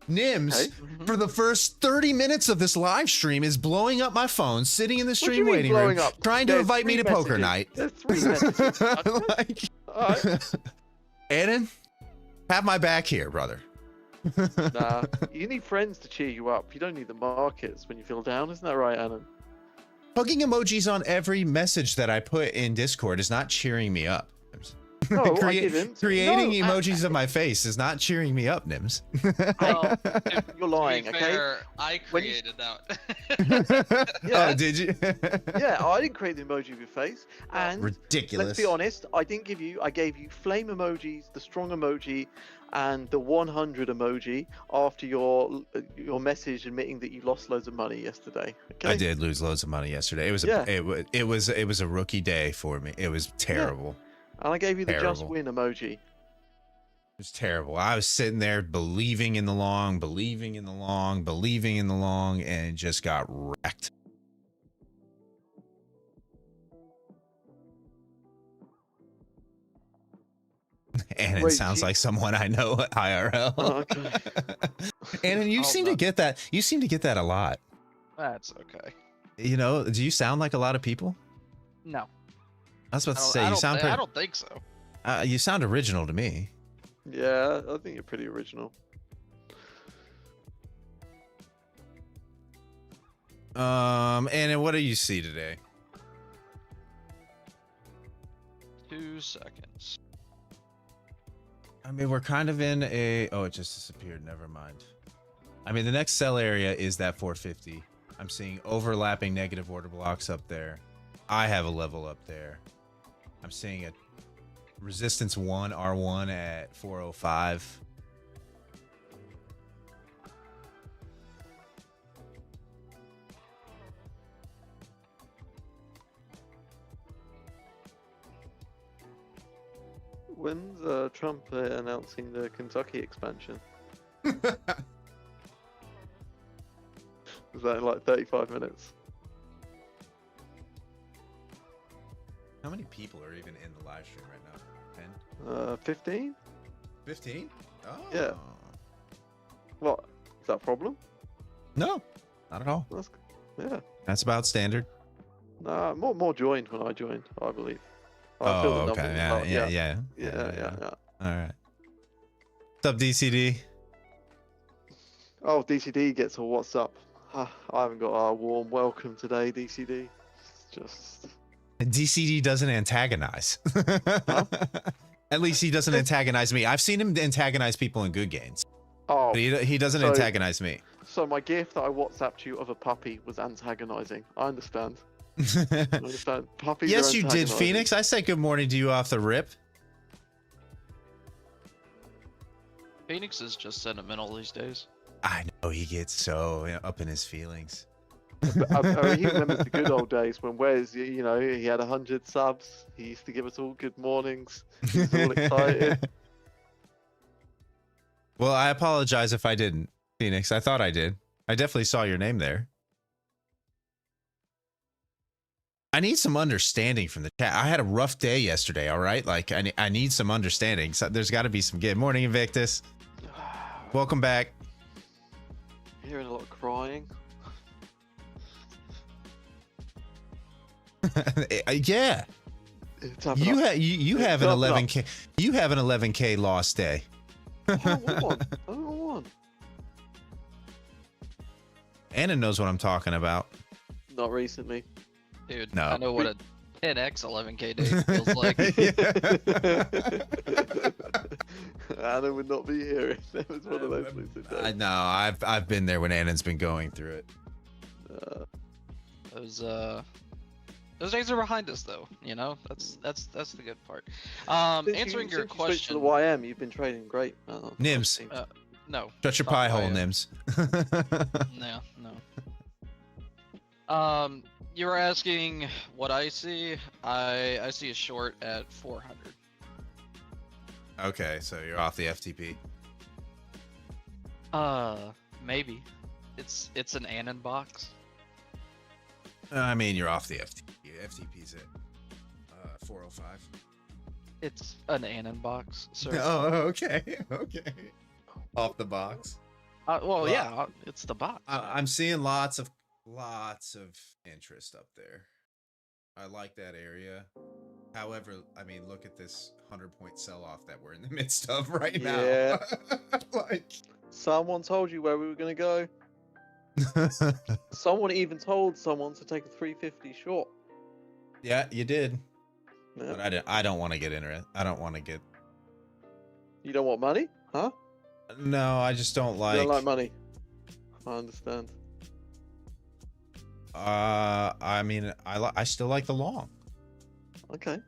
Nims, for the first 30 minutes of this live stream, is blowing up my phone, sitting in the stream waiting room, trying to invite me to poker night. There's 3 messages. Like, All right. Annan, have my back here, brother. Nah, you need friends to cheer you up. You don't need the markets when you feel down. Isn't that right, Annan? Hugging emojis on every message that I put in Discord is not cheering me up. No, I didn't. Creating No, emojis of my face is not cheering me up, Nims. Well, You're lying, to be okay? fair, I created that. Yeah. Oh, did you? Yeah, I didn't create the emoji of your face. And Ridiculous. let's be honest, I gave you flame emojis, the strong emoji, and the 100 emoji after your message admitting that you lost loads of money yesterday. Okay? I did lose loads of money yesterday. It was it was a rookie day for me. It was terrible. Yeah. And I gave you the just Terrible. win emoji. It was terrible. I was sitting there believing in the long, and just got wrecked. And it sounds like someone I know at IRL. Oh, okay. And you seem to get that. You seem to get that a lot. That's okay. You know, do you sound like a lot of people? No. I was about to say, you sound I don't think so. you sound original to me. Yeah, I think you're pretty original. And then what do you see today? 2 seconds. I mean, we're kind of in a... Oh, it just disappeared. Never mind. I mean, the next sell area is that 450. I'm seeing overlapping negative order blocks up there. I have a level up there. I'm seeing a resistance 1 R1 at 405. When's Trump announcing the Kentucky expansion? Is that in like 35 minutes? How many people are even in the live stream right now? 10? 15? 15? Oh. Yeah. What? Is that a problem? No, not at all. Yeah. That's about standard. Nah, more joined when I joined, I believe. Oh, okay. Yeah. All right. What's up, DCD? Oh, DCD gets a what's up. I haven't got a warm welcome today, DCD. It's just... DCD doesn't antagonize. Huh? At least he doesn't antagonize me. I've seen him antagonize people in good games. Oh, But he doesn't antagonize me. so my gift that I WhatsApped you of a puppy was antagonizing. I understand. I understand. Puppies Yes, are you did, antagonizing. Phoenix. I said good morning to you off the rip. Phoenix is just sentimental these days. I know he gets so up in his feelings. He remembers the good old days when Wes, he had 100 subs. He used to give us all good mornings. He was all excited. Well, I apologize if I didn't, Phoenix. I thought I did. I definitely saw your name there. I need some understanding from the chat. I had a rough day yesterday, all right? Like, I need some understanding. So there's got to be some good morning, Invictus. Welcome back. Hearing a lot of crying. Yeah. It's happening. You have an 11K. You have an 11K loss day. I don't want one. I don't know Anna knows what I'm talking about. Not recently. Dude, No. I know what a 10x 11k day feels like. Anna would not be here if there was one of those lucid I days. know. I've been there when Anna's been going through it. Those days are behind us, though. You know, that's the good part. Since Answering your since you switched question. to the YM, you've been trading great. Nims. No. Shut your not pie hole, YM. Nims. No. You were asking what I see. I see a short at 400. Okay, so you're off the FTP. Maybe. It's an Anon box. I mean, you're off the FTP. FTP's at 405. It's an Anon box, sir. Oh, okay. Off the box. Well, yeah, it's the box. I'm seeing lots of interest up there. I like that area. However, I mean, look at this 100-point sell-off that we're in the midst of right now. Yeah. Like, Someone told you where we were going to go. Someone even told someone to take a 350 short. yeah, you did. Yeah. But I don't want to get into it. I don't want to get. You don't want money? Huh? No, I just don't You like. don't like money. I understand. I mean, I still like the long. Okay.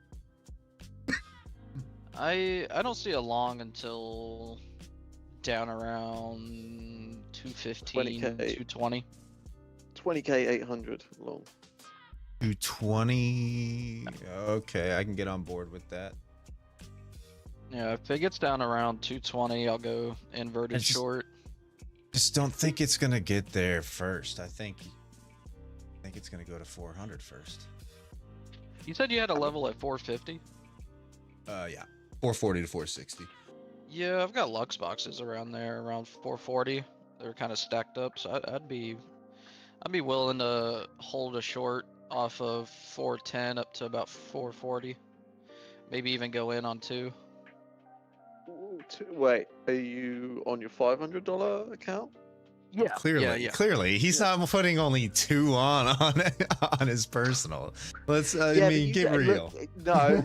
I don't see a long until down around 215, 20K. 220. 20k 800 long. 220. Okay, I can get on board with that. Yeah, if it gets down around 220, I'll go inverted short. Just don't think it's gonna get there first. I think it's gonna go to 400 first. You said you had a level at 450? Yeah, 440 to 460. Yeah, I've got Lux boxes around there, around 440. They're kind of stacked up, so I'd be willing to hold a short off of 410 up to about 440. Maybe even go in on 2. Wait, are you on your $500 account? Yeah. Clearly, he's not putting only 2 on his personal. Let's, I Yeah, but mean, you get said- real. look, no,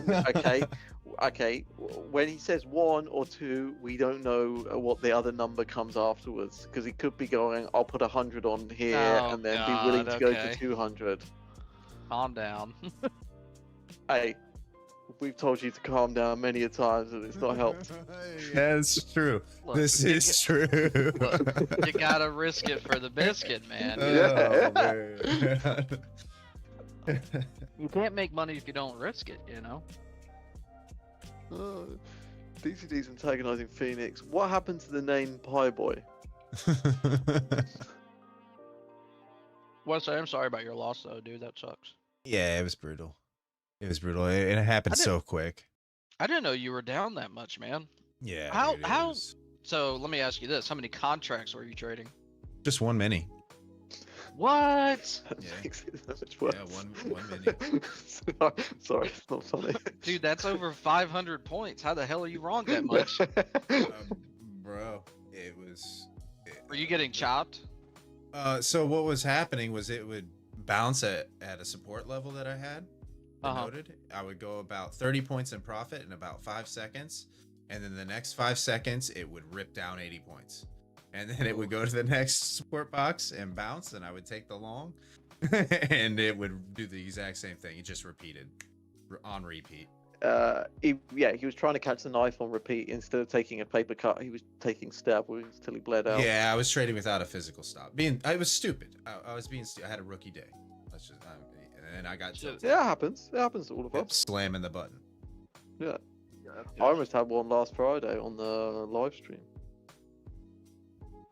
okay. When he says 1 or 2, we don't know what the other number comes afterwards, because he could be going, I'll put 100 on here Oh, and then God, be willing to go okay. to 200. Calm down. Hey, we've told you to calm down many a times and it's not helped. Yeah, it's true. Look, This you is true. Look, you gotta risk it for the biscuit, man. Yeah. Oh, man. You can't make money if you don't risk it, you know? DCD's antagonizing Phoenix. What happened to the name Pie Boy? Wesley, I'm sorry about your loss, though, dude. That sucks. Yeah, it was brutal. It was brutal. It happened so quick. I didn't know you were down that much, man. Yeah. How- dude, it how- was So let me ask you this: how many contracts were you trading? just one mini. What? Yeah. Makes it so much worse. Yeah, one mini. Sorry, it's not funny. Dude, that's over 500 points. How the hell are you wrong that much? Bro, it was. Were you getting chopped? So what was happening was it would bounce at a support level that I had denoted. I would go about 30 points in profit in about 5 seconds, and then the next 5 seconds it would rip down 80 points, and then it would go to the next support box and bounce, and I would take the long, and it would do the exact same thing. It just repeated on repeat. He was trying to catch the knife on repeat instead of taking a paper cut. He was taking stab wounds till he bled out. Yeah, I was trading without a physical stop. I was stupid. I was being. I had a rookie day. Let's just. And I got tilted. Yeah, it happens. It happens to all of us. Slamming the button. Yeah. I almost had one last Friday on the live stream.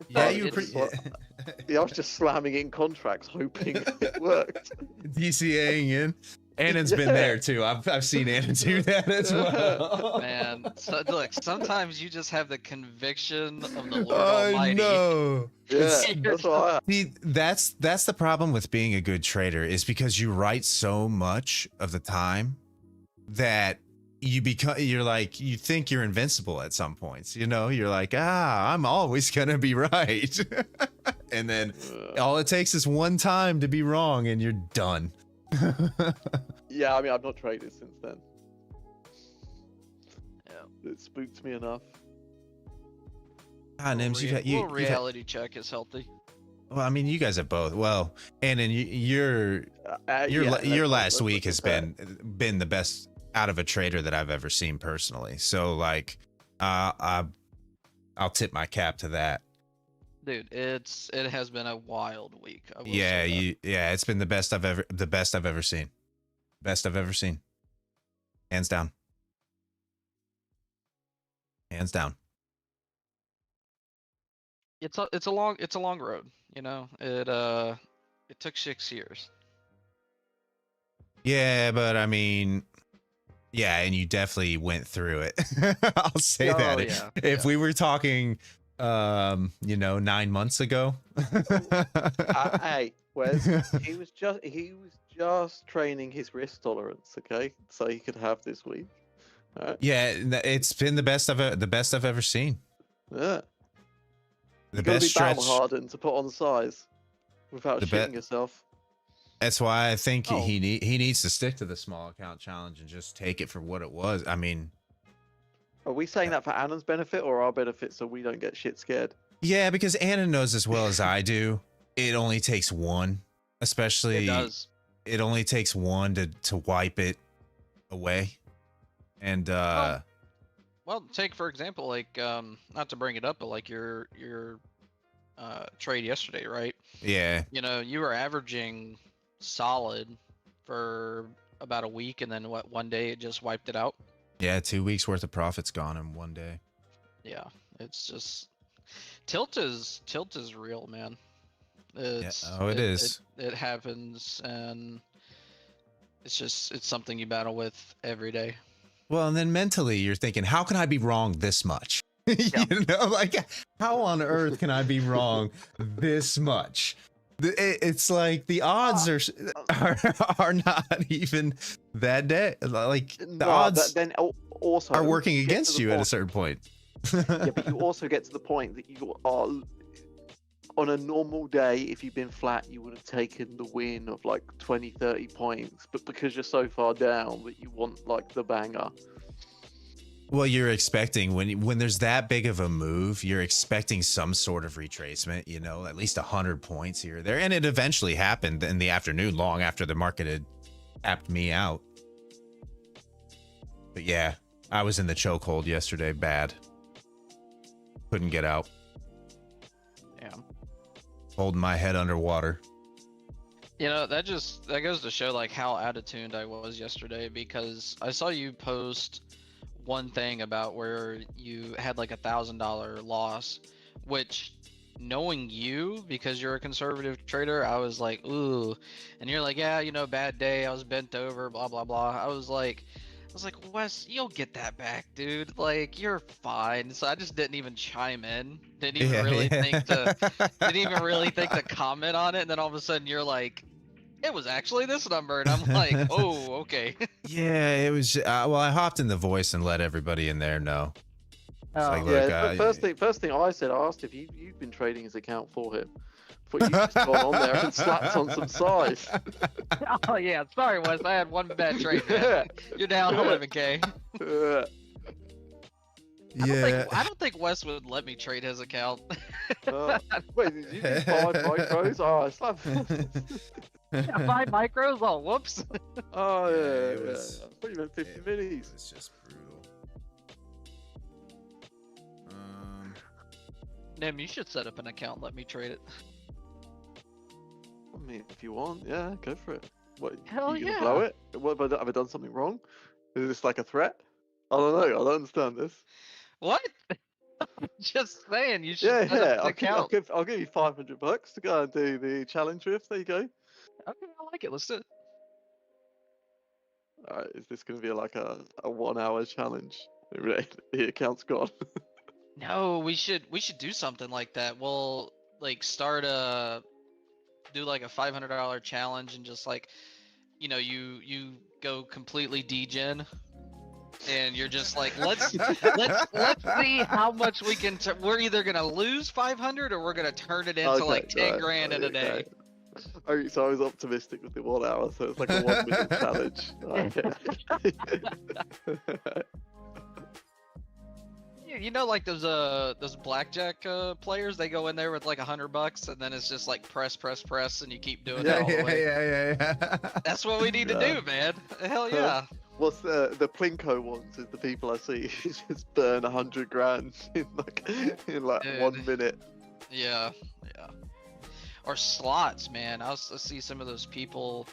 Yeah, Oh, you were it's pretty. Yeah, I was just slamming in contracts, hoping it worked. DCAing in. Annan's been Yeah. there too. I've seen Anna do that as well. Man, so, look, sometimes you just have the conviction of the Lord I Almighty. know. Yeah, that's what I had. See, that's the problem with being a good trader, is because you write so much of the time that you're like, you think you're invincible at some points. You know, you're like, I'm always gonna be right. and then Uh, all it takes is one time to be wrong, and you're done. yeah, I mean, I've not traded since then. Yeah. It spooked me enough. Ah, Nims, you've had, reality check is healthy. well, I mean, you guys have both. Well, and then your Yeah, last week let's has look at been the best out of a trader that I've ever seen personally. So like, I'll tip my cap to that. Dude, it has been a wild week. I will Yeah, say that. it's been the best I've ever seen. Best I've ever seen. Hands down. Hands down. It's a long road, you know. It took 6 years. Yeah, but I mean, yeah, and you definitely went through it. I'll say Oh, that. yeah, If yeah. we were talking 9 months ago. Hey, Wes, he was just training his risk tolerance, okay, so he could have this week. All right. Yeah, it's been the best I've ever seen. Yeah. The You gotta best be battle stretch. hardened to put on size without The shitting be- yourself. That's why I think Oh. he needs to stick to the small account challenge and just take it for what it was. I mean, Are we saying that for Annan's benefit or our benefit so we don't get shit scared? yeah, because Anna knows as well as I do. It only takes one, especially It does. it only takes one to wipe it away. And Well, take for example, like not to bring it up, but like your trade yesterday, right? yeah, You know, you were averaging solid for about a week, and then one day it just wiped it out. yeah, 2 weeks worth of profits gone in one day. Yeah, it's just tilt is real, man. It's it is. It happens, and it's something you battle with every day. Well, and then mentally you're thinking, how can I be wrong this much? You know, like how on earth can I be wrong this much? It's like the odds are not even that day. Like the odds then also are working get to against the you at a point- certain point. Yeah, but you also get to the point that you are on a normal day. If you've been flat, you would have taken the win of like 20-30 points, but because you're so far down that you want like the banger. Well, you're expecting when there's that big of a move, you're expecting some sort of retracement, you know, at least 100 points here or there. And it eventually happened in the afternoon, long after the market had tapped me out. But yeah, I was in the chokehold yesterday, bad. Couldn't get out. Yeah. Holding my head underwater. You know, that goes to show like how out of tune I was yesterday, because I saw you post one thing about where you had like $1,000 loss, which, knowing you, because you're a conservative trader, I was like, ooh. And you're like, yeah, you know, bad day, I was bent over, blah blah blah. I was like, Wes, you'll get that back, dude. Like, you're fine. So I just didn't even chime in. Didn't even really think to comment on it. And then all of a sudden you're like, it was actually this number, and I'm like, oh, okay. Yeah, it was. Well, I hopped in the voice and let everybody in there know. It's like, Yeah, look, the first thing I said, I asked if you'd been trading his account for him. Thought you just gone on there and slapped on some size. Oh yeah, sorry, Wes. I had one bad trade, man. You're down 11K. I don't think Wes would let me trade his account. Wait, did you do 5 micros? Oh, I slapped. 5 micros? Oh, whoops. Oh yeah, it was. I thought you meant 50 minis. It's just brutal. Nim, you should set up an account and let me trade it. I mean, if you want, yeah, go for it. What? Hell you gonna yeah. blow it? What have I done something wrong? Is this like a threat? I don't know. I don't understand this. What? Just saying, you should Yeah, set yeah. up an account. I'll give you $500 to go and do the challenge with. There you go. Okay, I like it. Let's do it. All right, is this gonna be like a 1 hour challenge? The account's gone. No, we should do something like that. We'll like do like a $500 challenge, and just like, you know, you go completely degen, and you're just like, let's see how much we can. We're either gonna lose 500 or we're gonna turn it into like 10 grand in a day. Okay, so I was optimistic with the 1 hour, so it's like a 1 minute challenge. Okay. You know, like those blackjack players, they go in there with like $100 and then it's just like press, and you keep doing it all the way. Yeah. That's what we need to do, man. Hell yeah. What's the Plinko ones? Is the people I see just burn 100 grand in like Dude. 1 minute. Yeah. Or slots, man. I see some of those people,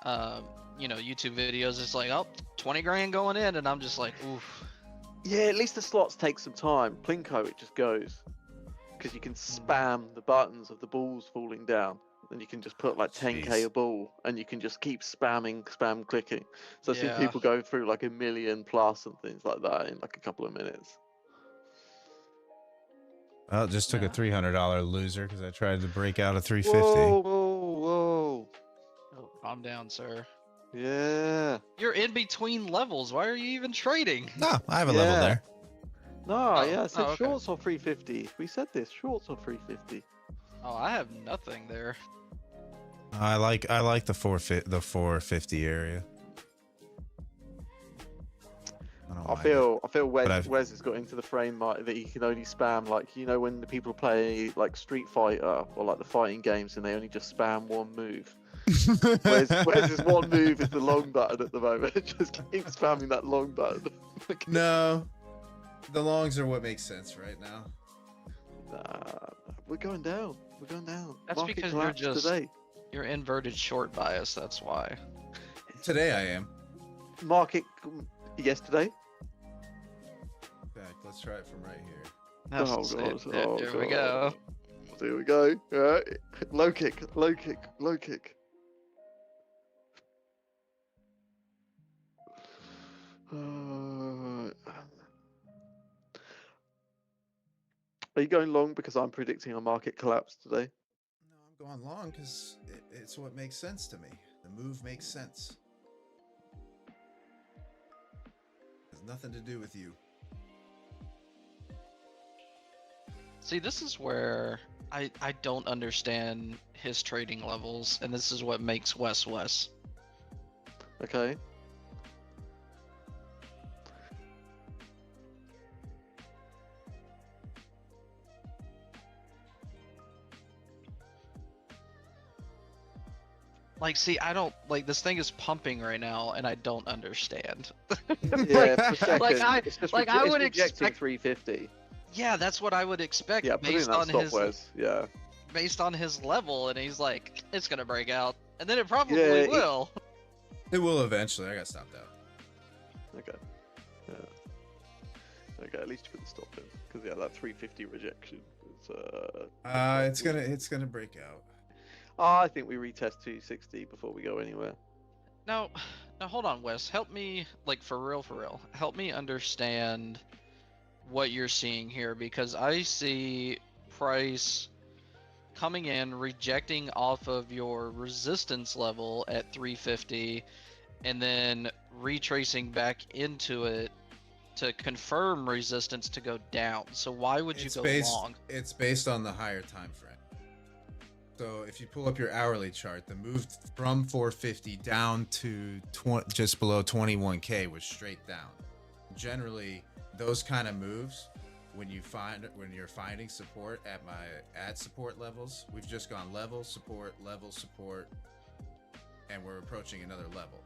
you know, YouTube videos. It's like, oh, 20 grand going in, and I'm just like, oof. Yeah, at least the slots take some time. Plinko, it just goes. Because you can spam the buttons of the balls falling down. And you can just put like 10k a ball. And you can just keep spam clicking. So I see people go through like 1 million plus and things like that in like a couple of minutes. Well, it just took a $300 loser because I tried to break out a 350. Whoa. Oh, calm down, sir. Yeah. You're in between levels. Why are you even trading? No, I have a level there. No, I said okay. shorts or 350. We said this, shorts or 350. Oh, I have nothing there. I like the 450 area. I feel Wes has got into the frame that he can only spam, like, you know, when the people play like Street Fighter or like the fighting games and they only just spam one move. Wes' one move is the long button at the moment. Just keep spamming that long button. No, the longs are what makes sense right now. We're going down. That's Market because you're inverted short bias. That's why. Today I am. Market yesterday. Back. Let's try it from right here. Here we go. There we go. All right. Low kick. Are you going long because I'm predicting a market collapse today? No, I'm going long because it's what makes sense to me. The move makes sense. Has nothing to do with you. See, this is where I don't understand his trading levels, and this is what makes Wes. Okay. Like, see, I don't like this thing is pumping right now, and I don't understand. Yeah, I would expect 350. Yeah, that's what I would expect. Yeah, based on his yeah. Based on his level, and he's like, it's gonna break out, and then it probably will. It will eventually. I got stopped out. Okay. Yeah. Okay, at least you put the stop in, because that 350 rejection is. It's gonna break out. I think we retest 260 before we go anywhere. Now hold on, Wes. Help me, like, for real. Help me understand what you're seeing here, because I see price coming in, rejecting off of your resistance level at 350, and then retracing back into it to confirm resistance to go down. So why would you go long? It's based on the higher time frame. So if you pull up your hourly chart, the move from 450 down to just below 21K was straight down. Generally, those kind of moves, when you're finding support at support levels, we've just gone level, support, and we're approaching another level.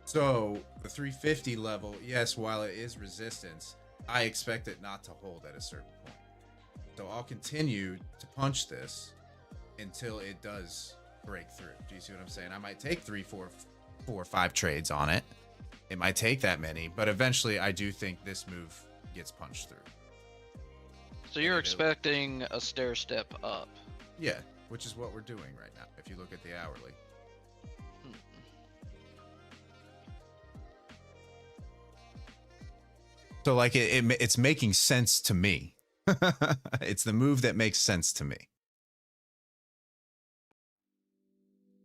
So the 350 level, yes, while it is resistance, I expect it not to hold at a certain point. So I'll continue to punch this until it does break through. Do you see what I'm saying? I might take 3, 4, 5 trades on it. It might take that many, but eventually I do think this move gets punched through. So you're expecting a stair step up? Yeah, which is what we're doing right now, if you look at the hourly. So like it's making sense to me. It's the move that makes sense to me.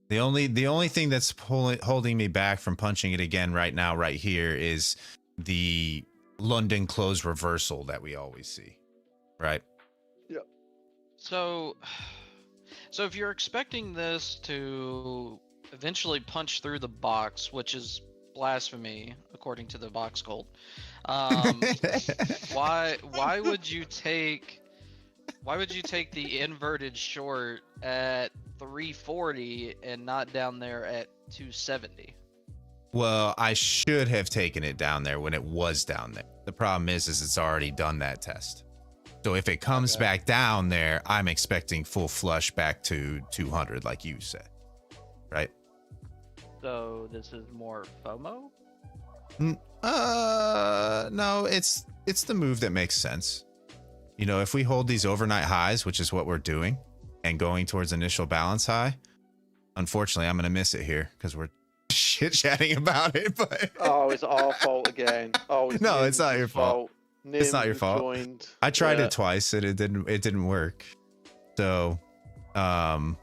The only thing that's holding me back from punching it again right now, right here, is the London close reversal that we always see, right? So if you're expecting this to eventually punch through the box, which is blasphemy according to the box cult, why would you take the inverted short at 340 and not down there at 270? Well, I should have taken it down there when it was down there. The problem is it's already done that test. So if it comes back down there, I'm expecting full flush back to 200, like you said, right? So this is more FOMO? No, it's the move that makes sense. You know, if we hold these overnight highs, which is what we're doing, and going towards initial balance high, unfortunately, I'm going to miss it here because we're chit-chatting about it. But Oh, it's our fault again. Oh, no, it's not your fault. It's not your fault. Joined. I tried it twice and it didn't work. So, but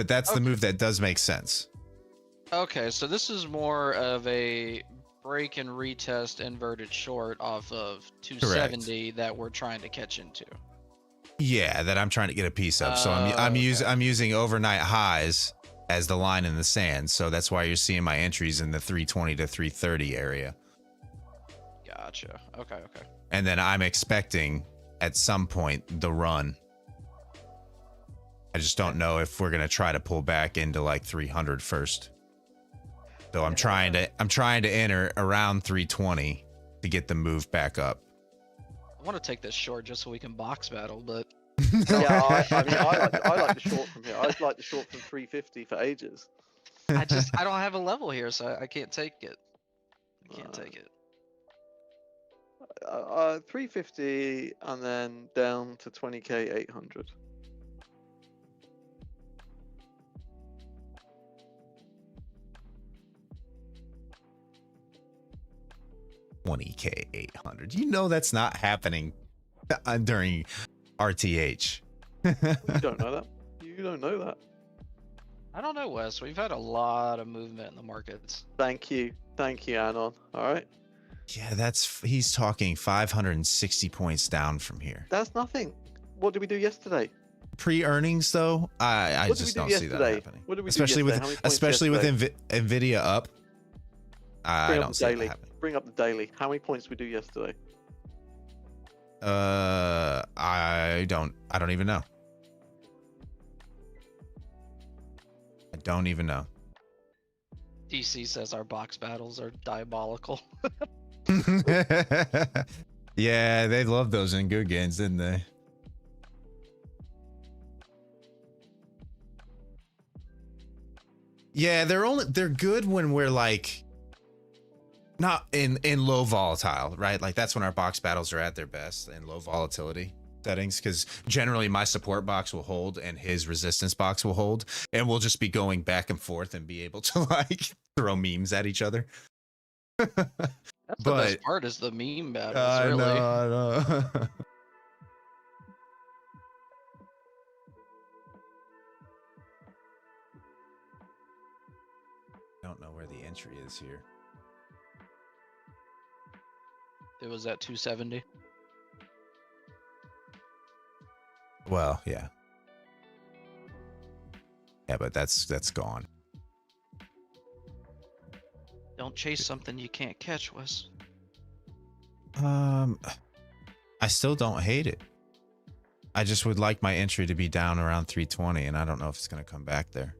that's the move that does make sense. Okay, so this is more of a break and retest inverted short off of 270 that we're trying to catch into. Yeah, that I'm trying to get a piece of. So I'm using overnight highs as the line in the sand. So that's why you're seeing my entries in the 320 to 330 area. Gotcha. Okay. And then I'm expecting at some point the run. I just don't know if we're gonna try to pull back into like 300 first. So I'm trying to enter around 320 to get the move back up. I want to take this short just so we can box battle, but Yeah, I like the short from here. I'd like the short from 350 for ages. I don't have a level here, so I can't take it. I can't take it. 350 and then down to 20k 800. $20K 800. You know that's not happening during RTH. You don't know that. You don't know that. I don't know, Wes. We've had a lot of movement in the markets. Thank you, Anon. All right. Yeah, he's talking 560 points down from here. That's nothing. What did we do yesterday? Pre-earnings though, I just don't see that happening. What did we especially do with especially with Nvidia up. I don't see that happening. Bring up the daily. How many points did we do yesterday? I don't even know. I don't even know. DC says our box battles are diabolical. Yeah, they loved those in good games, didn't they? Yeah, they're good when we're like not in low volatile, right? Like that's when our box battles are at their best in low volatility settings, because generally my support box will hold and his resistance box will hold, and we'll just be going back and forth and be able to like throw memes at each other. That's the best part, is the meme battles, really. I know. Don't know where the entry is here. It was at 270. Well, yeah. Yeah, but that's gone. Don't chase something you can't catch, Wes. I still don't hate it. I just would like my entry to be down around 320, and I don't know if it's going to come back there.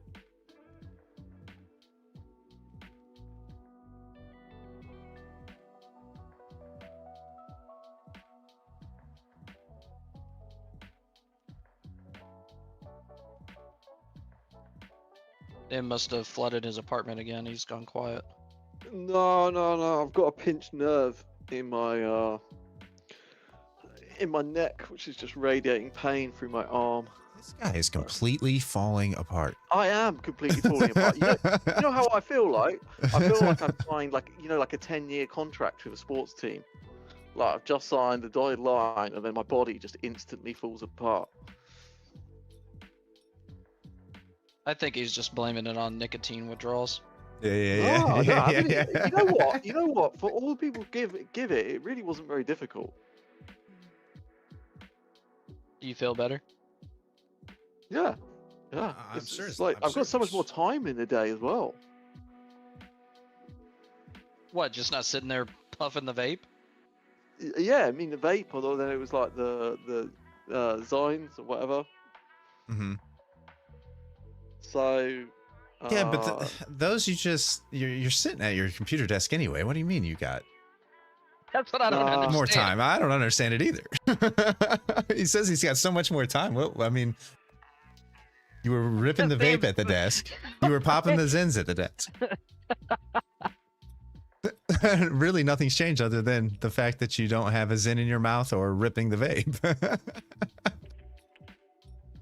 They must have flooded his apartment again. He's gone quiet. No. I've got a pinched nerve in my neck, which is just radiating pain through my arm. This guy is completely falling apart. I am completely falling apart. You know how I feel like? I feel like I've signed like a 10-year contract with a sports team. Like I've just signed the dotted line, and then my body just instantly falls apart. I think he's just blaming it on nicotine withdrawals. Yeah. No, no. I mean, yeah. you know what? You know what? For all the people give it, it really wasn't very difficult. Do you feel better? Yeah, yeah. I'm sure. It's like I'm I've sure. got so much more time in the day as well. What? Just not sitting there puffing the vape? Yeah, I mean the vape, although then it was like the Zines or whatever. Mm-hmm. So. Yeah, but those you're sitting at your computer desk anyway. What do you mean you got That's what I don't understand. more time? I don't understand it either. He says he's got so much more time. Well, I mean, you were ripping the vape at the desk. You were popping the Zins at the desk. Really, nothing's changed other than the fact that you don't have a Zin in your mouth or ripping the vape.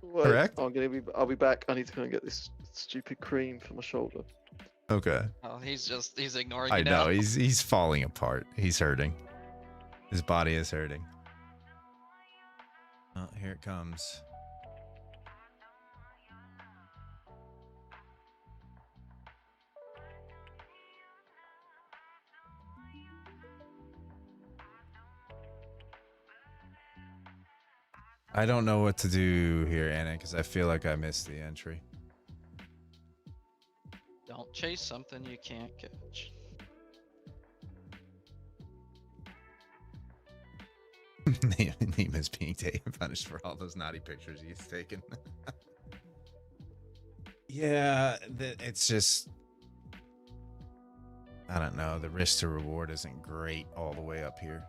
Wait, Correct? I'll be back. I need to go and get this stupid cream for my shoulder. Okay. Oh, he's ignoring I you now. know he's falling apart. He's hurting. His body is hurting. Oh, here it comes. I don't know what to do here, Anna, because I feel like I missed the entry. Don't chase something you can't catch. Nema's being punished for all those naughty pictures he's taken. Yeah, it's just... I don't know. The risk to reward isn't great all the way up here.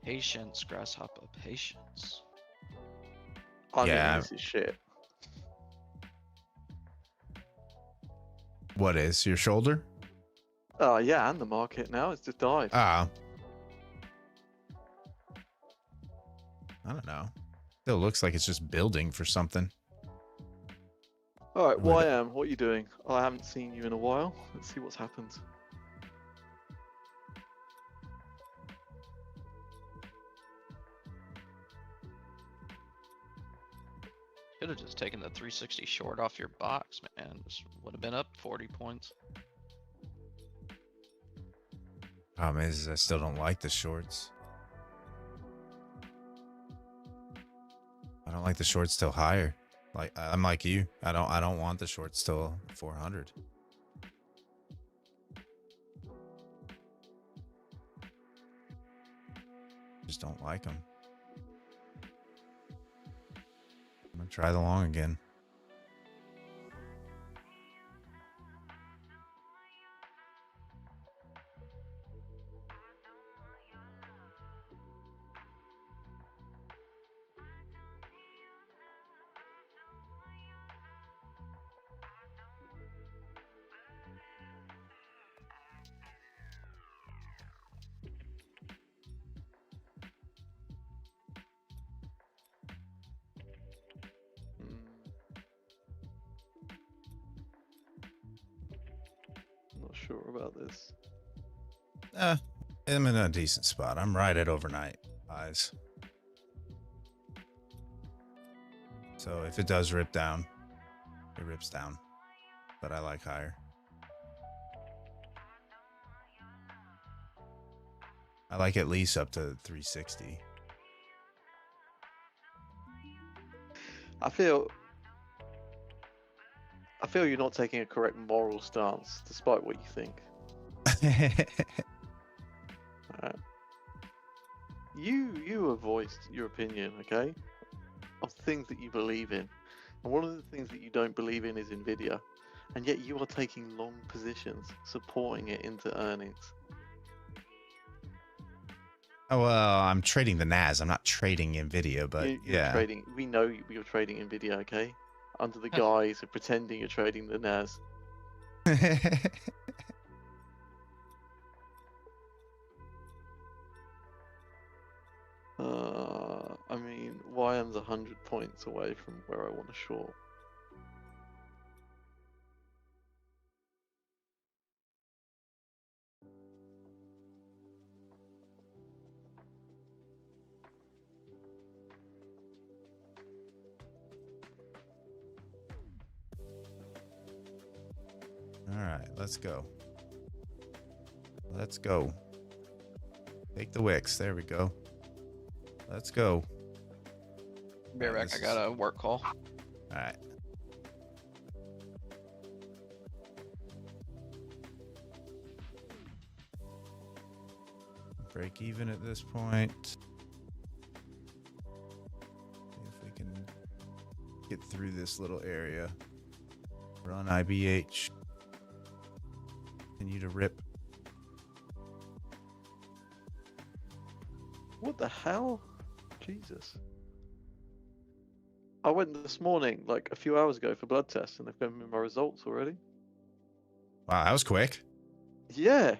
Patience, grasshopper, patience. I Yeah. mean, this is shit. What is your shoulder? Yeah, and the market now it's just died. Ah. I don't know. Still looks like it's just building for something. All right, Would- YM, what are you doing? I haven't seen you in a while. Let's see what's happened. Could have just taken the 360 short off your box, man. This would have been up 40 points. Problem is, I still don't like the shorts. I don't like the shorts till higher. Like I'm like you. I don't want the shorts till 400. Just don't like them. I'm gonna try the long again. Not sure about this. I'm in a decent spot. I'm right at overnight highs. So if it does rip down, it rips down. But I like higher. I like at least up to 360. I feel you're not taking a correct moral stance, despite what you think. Alright. You have voiced your opinion, okay, of things that you believe in, and one of the things that you don't believe in is Nvidia, and yet you are taking long positions, supporting it into earnings. Oh, well, I'm trading the NAS. I'm not trading Nvidia, but You're yeah. trading. We know you're trading Nvidia, okay, under the guise of pretending you're trading the NAS. I mean, YM's 100 points away from where I want to short. All right, let's go. Let's go. Take the wicks. There we go. Let's go. Be right back. I got a work call. All right. Break even at this point. See if we can get through this little area. Run IBH. Continue to rip. What the hell? Jesus. I went this morning, like a few hours ago, for blood tests, and they've given me my results already. Wow, that was quick. Yeah.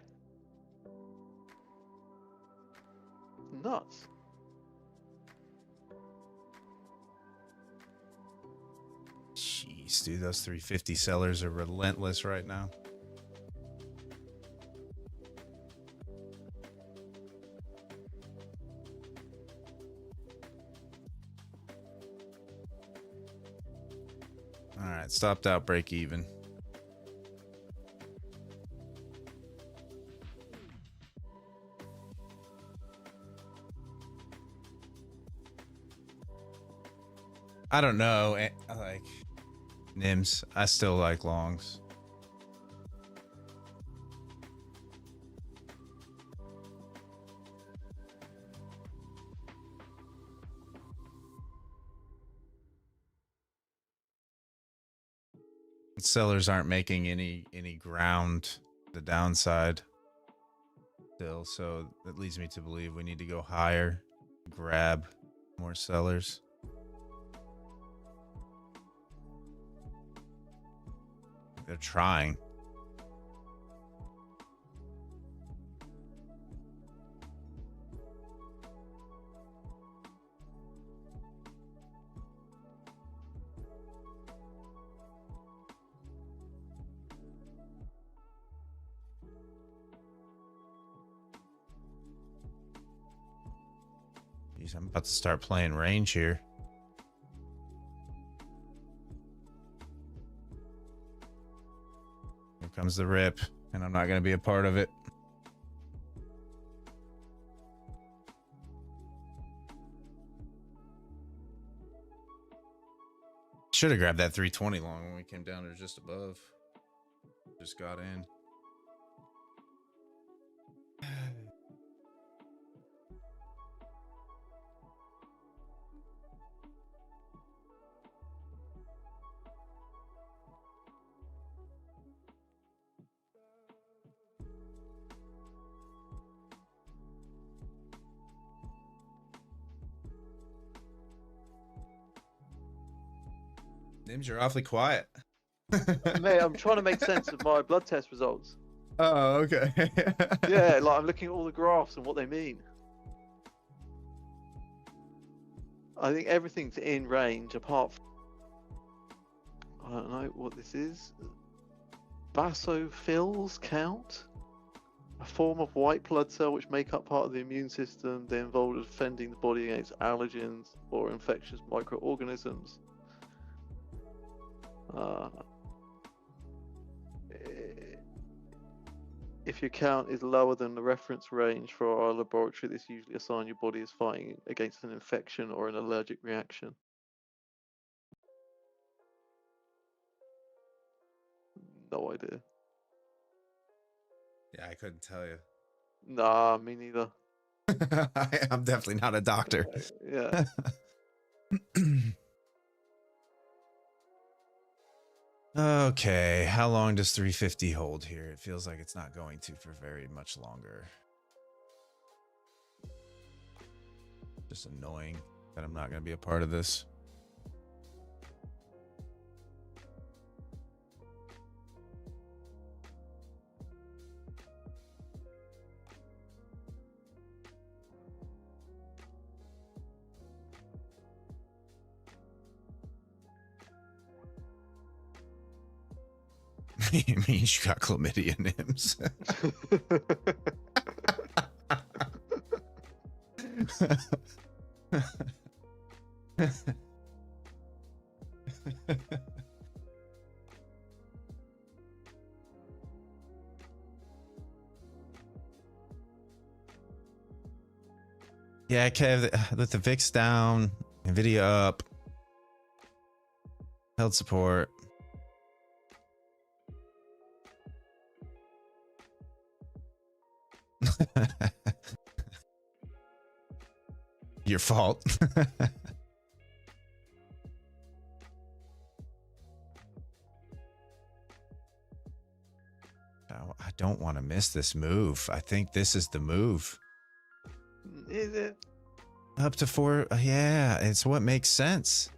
Nuts. Jeez, dude, those 350 sellers are relentless right now. All right, stopped out, break even. I don't know. I like Nims. I still like longs. Sellers aren't making any ground the downside still, so that leads me to believe we need to go higher, grab more sellers. They're trying. Jeez, I'm about to start playing range here. Here comes the rip, and I'm not going to be a part of it. Should have grabbed that 320 long when we came down to just above. Just got in. Nims, you're awfully quiet. Mate, I'm trying to make sense of my blood test results. Oh, okay. Yeah, like I'm looking at all the graphs and what they mean. I think everything's in range apart from... I don't know what this is. Basophils count? A form of white blood cell which make up part of the immune system. They're involved in defending the body against allergens or infectious microorganisms. If your count is lower than the reference range for our laboratory, this usually a sign your body is fighting against an infection or an allergic reaction. No idea. Yeah, I couldn't tell you. Nah, me neither. I'm definitely not a doctor. Yeah. Okay, how long does 350 hold here? It feels like it's not going to for very much longer. Just annoying that I'm not going to be a part of this. It means you got chlamydia, Nims. Yeah, Kev, let the VIX down, Nvidia up, held support. Your fault. I don't want to miss this move. I think this is the move. Is it? Up to 4. Yeah, it's what makes sense.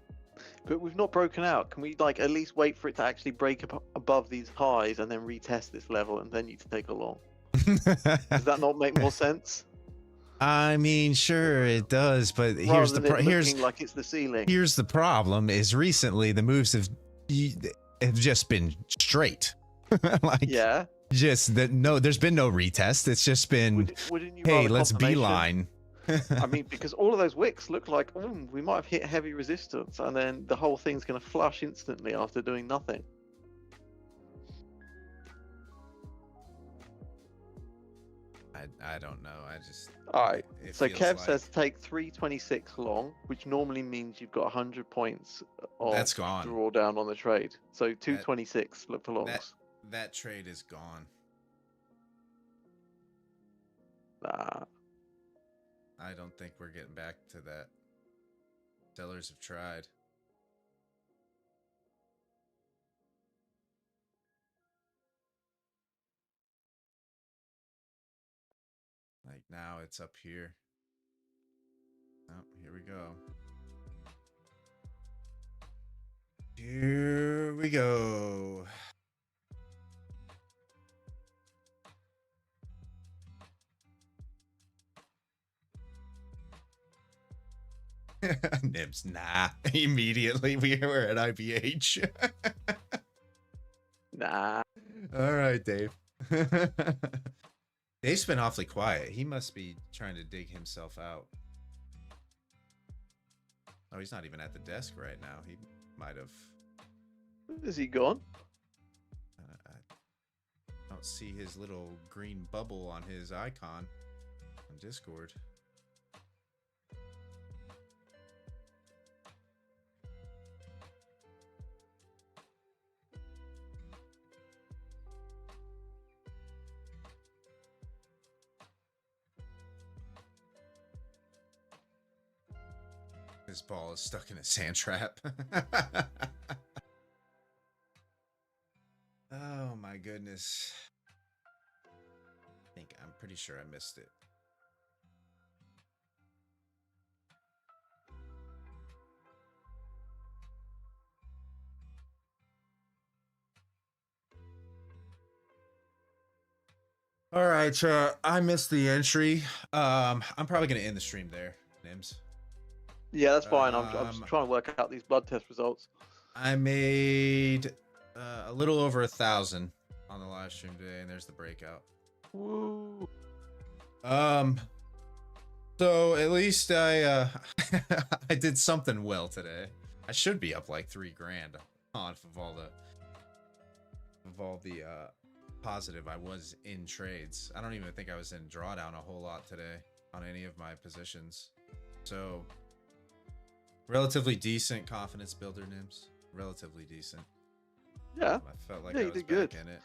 But we've not broken out. Can we like at least wait for it to actually break up above these highs and then retest this level and then you to take a long? Does that not make more sense? I mean, sure it does, but here's the looking like it's the ceiling. Here's the problem: is recently the moves have just been straight. Like, yeah, just that. No, there's been no retest. It's just been, wouldn't you hey, let's beeline. I mean, because all of those wicks look like, we might have hit heavy resistance, and then the whole thing's going to flush instantly after doing nothing. I don't know. I just. All right. So Kev says take 326 long, which normally means you've got 100 points of that's gone. Drawdown on the trade. So 226 look for longs. That trade is gone. Nah. I don't think we're getting back to that. Sellers have tried. Like now it's up here. Oh, here we go. Here we go. Nibs, nah. Immediately we were at IBH. Nah. All right, Dave. Dave's been awfully quiet. He must be trying to dig himself out. Oh, he's not even at the desk right now. He might have. Is he gone? I don't see his little green bubble on his icon on Discord. His ball is stuck in a sand trap. Oh my goodness. I'm pretty sure I missed it. All right, I missed the entry. I'm probably gonna end the stream there, Nims. Yeah, that's fine. I'm just trying to work out these blood test results. I made a little over 1,000 on the live stream today, and there's the breakout. Woo. So at least I I did something well today. I should be up like $3 grand off of all the positive I was in trades. I don't even think I was in drawdown a whole lot today on any of my positions. So relatively decent confidence builder, Nims. Relatively decent. Yeah. I felt like yeah, I was did back good. in it.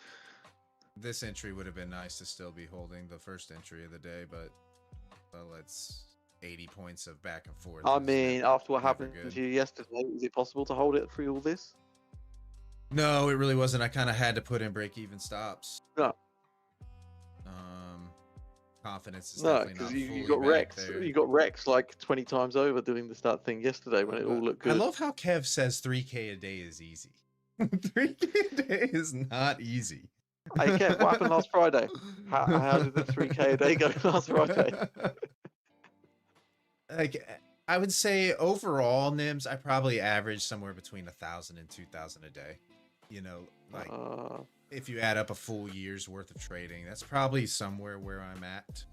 This entry would have been nice to still be holding the first entry of the day, but well, it's 80 points of back and forth. I mean, after what happened good. to you yesterday, is it possible to hold it through all this? No, it really wasn't. I kind of had to put in break-even stops. No. Confidence is No, definitely because not you fully got back wrecked. there. You got wrecked like 20 times over doing the start thing yesterday when it all looked good. I love how Kev says 3K a day is easy. 3K a day is not easy. Hey Kev, what happened last Friday? How did the 3K a day go last Friday? Like, I would say overall, Nims, I probably average somewhere between 1,000 and 2,000 a day. You know, like if you add up a full year's worth of trading, that's probably somewhere where I'm at.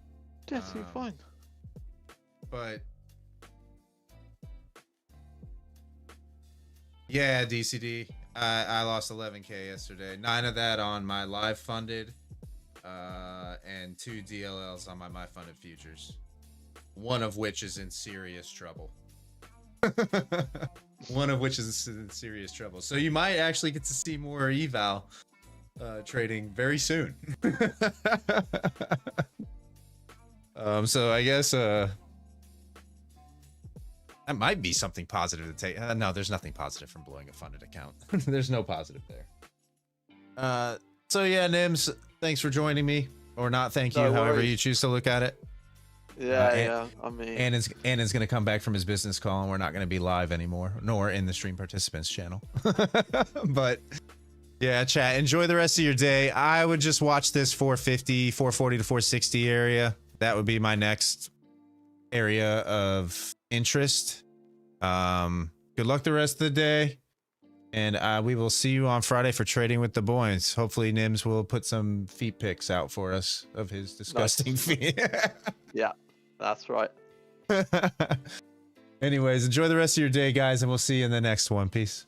Yeah, you're fine. But yeah, DCD, I lost 11K yesterday. 9 of that on my live funded, and 2 DLLs on my funded futures. one of which is in serious trouble. One of which is in serious trouble. So you might actually get to see more eval trading very soon. So I guess that might be something positive to take. No, there's nothing positive from blowing a funded account. There's no positive there. So yeah, Nims, thanks for joining me, or not. Thank you, No however worries. you choose to look at it. Yeah, I mean, Annan's gonna come back from his business call, and we're not gonna be live anymore, nor in the stream participants channel. But yeah, chat. Enjoy the rest of your day. I would just watch this 440 to 460 area. That would be my next area of interest. Good luck the rest of the day, and we will see you on Friday for trading with the boys. Hopefully, Nims will put some feet pics out for us of his disgusting feet. yeah, that's right. Anyways, enjoy the rest of your day, guys, and we'll see you in the next one. Peace.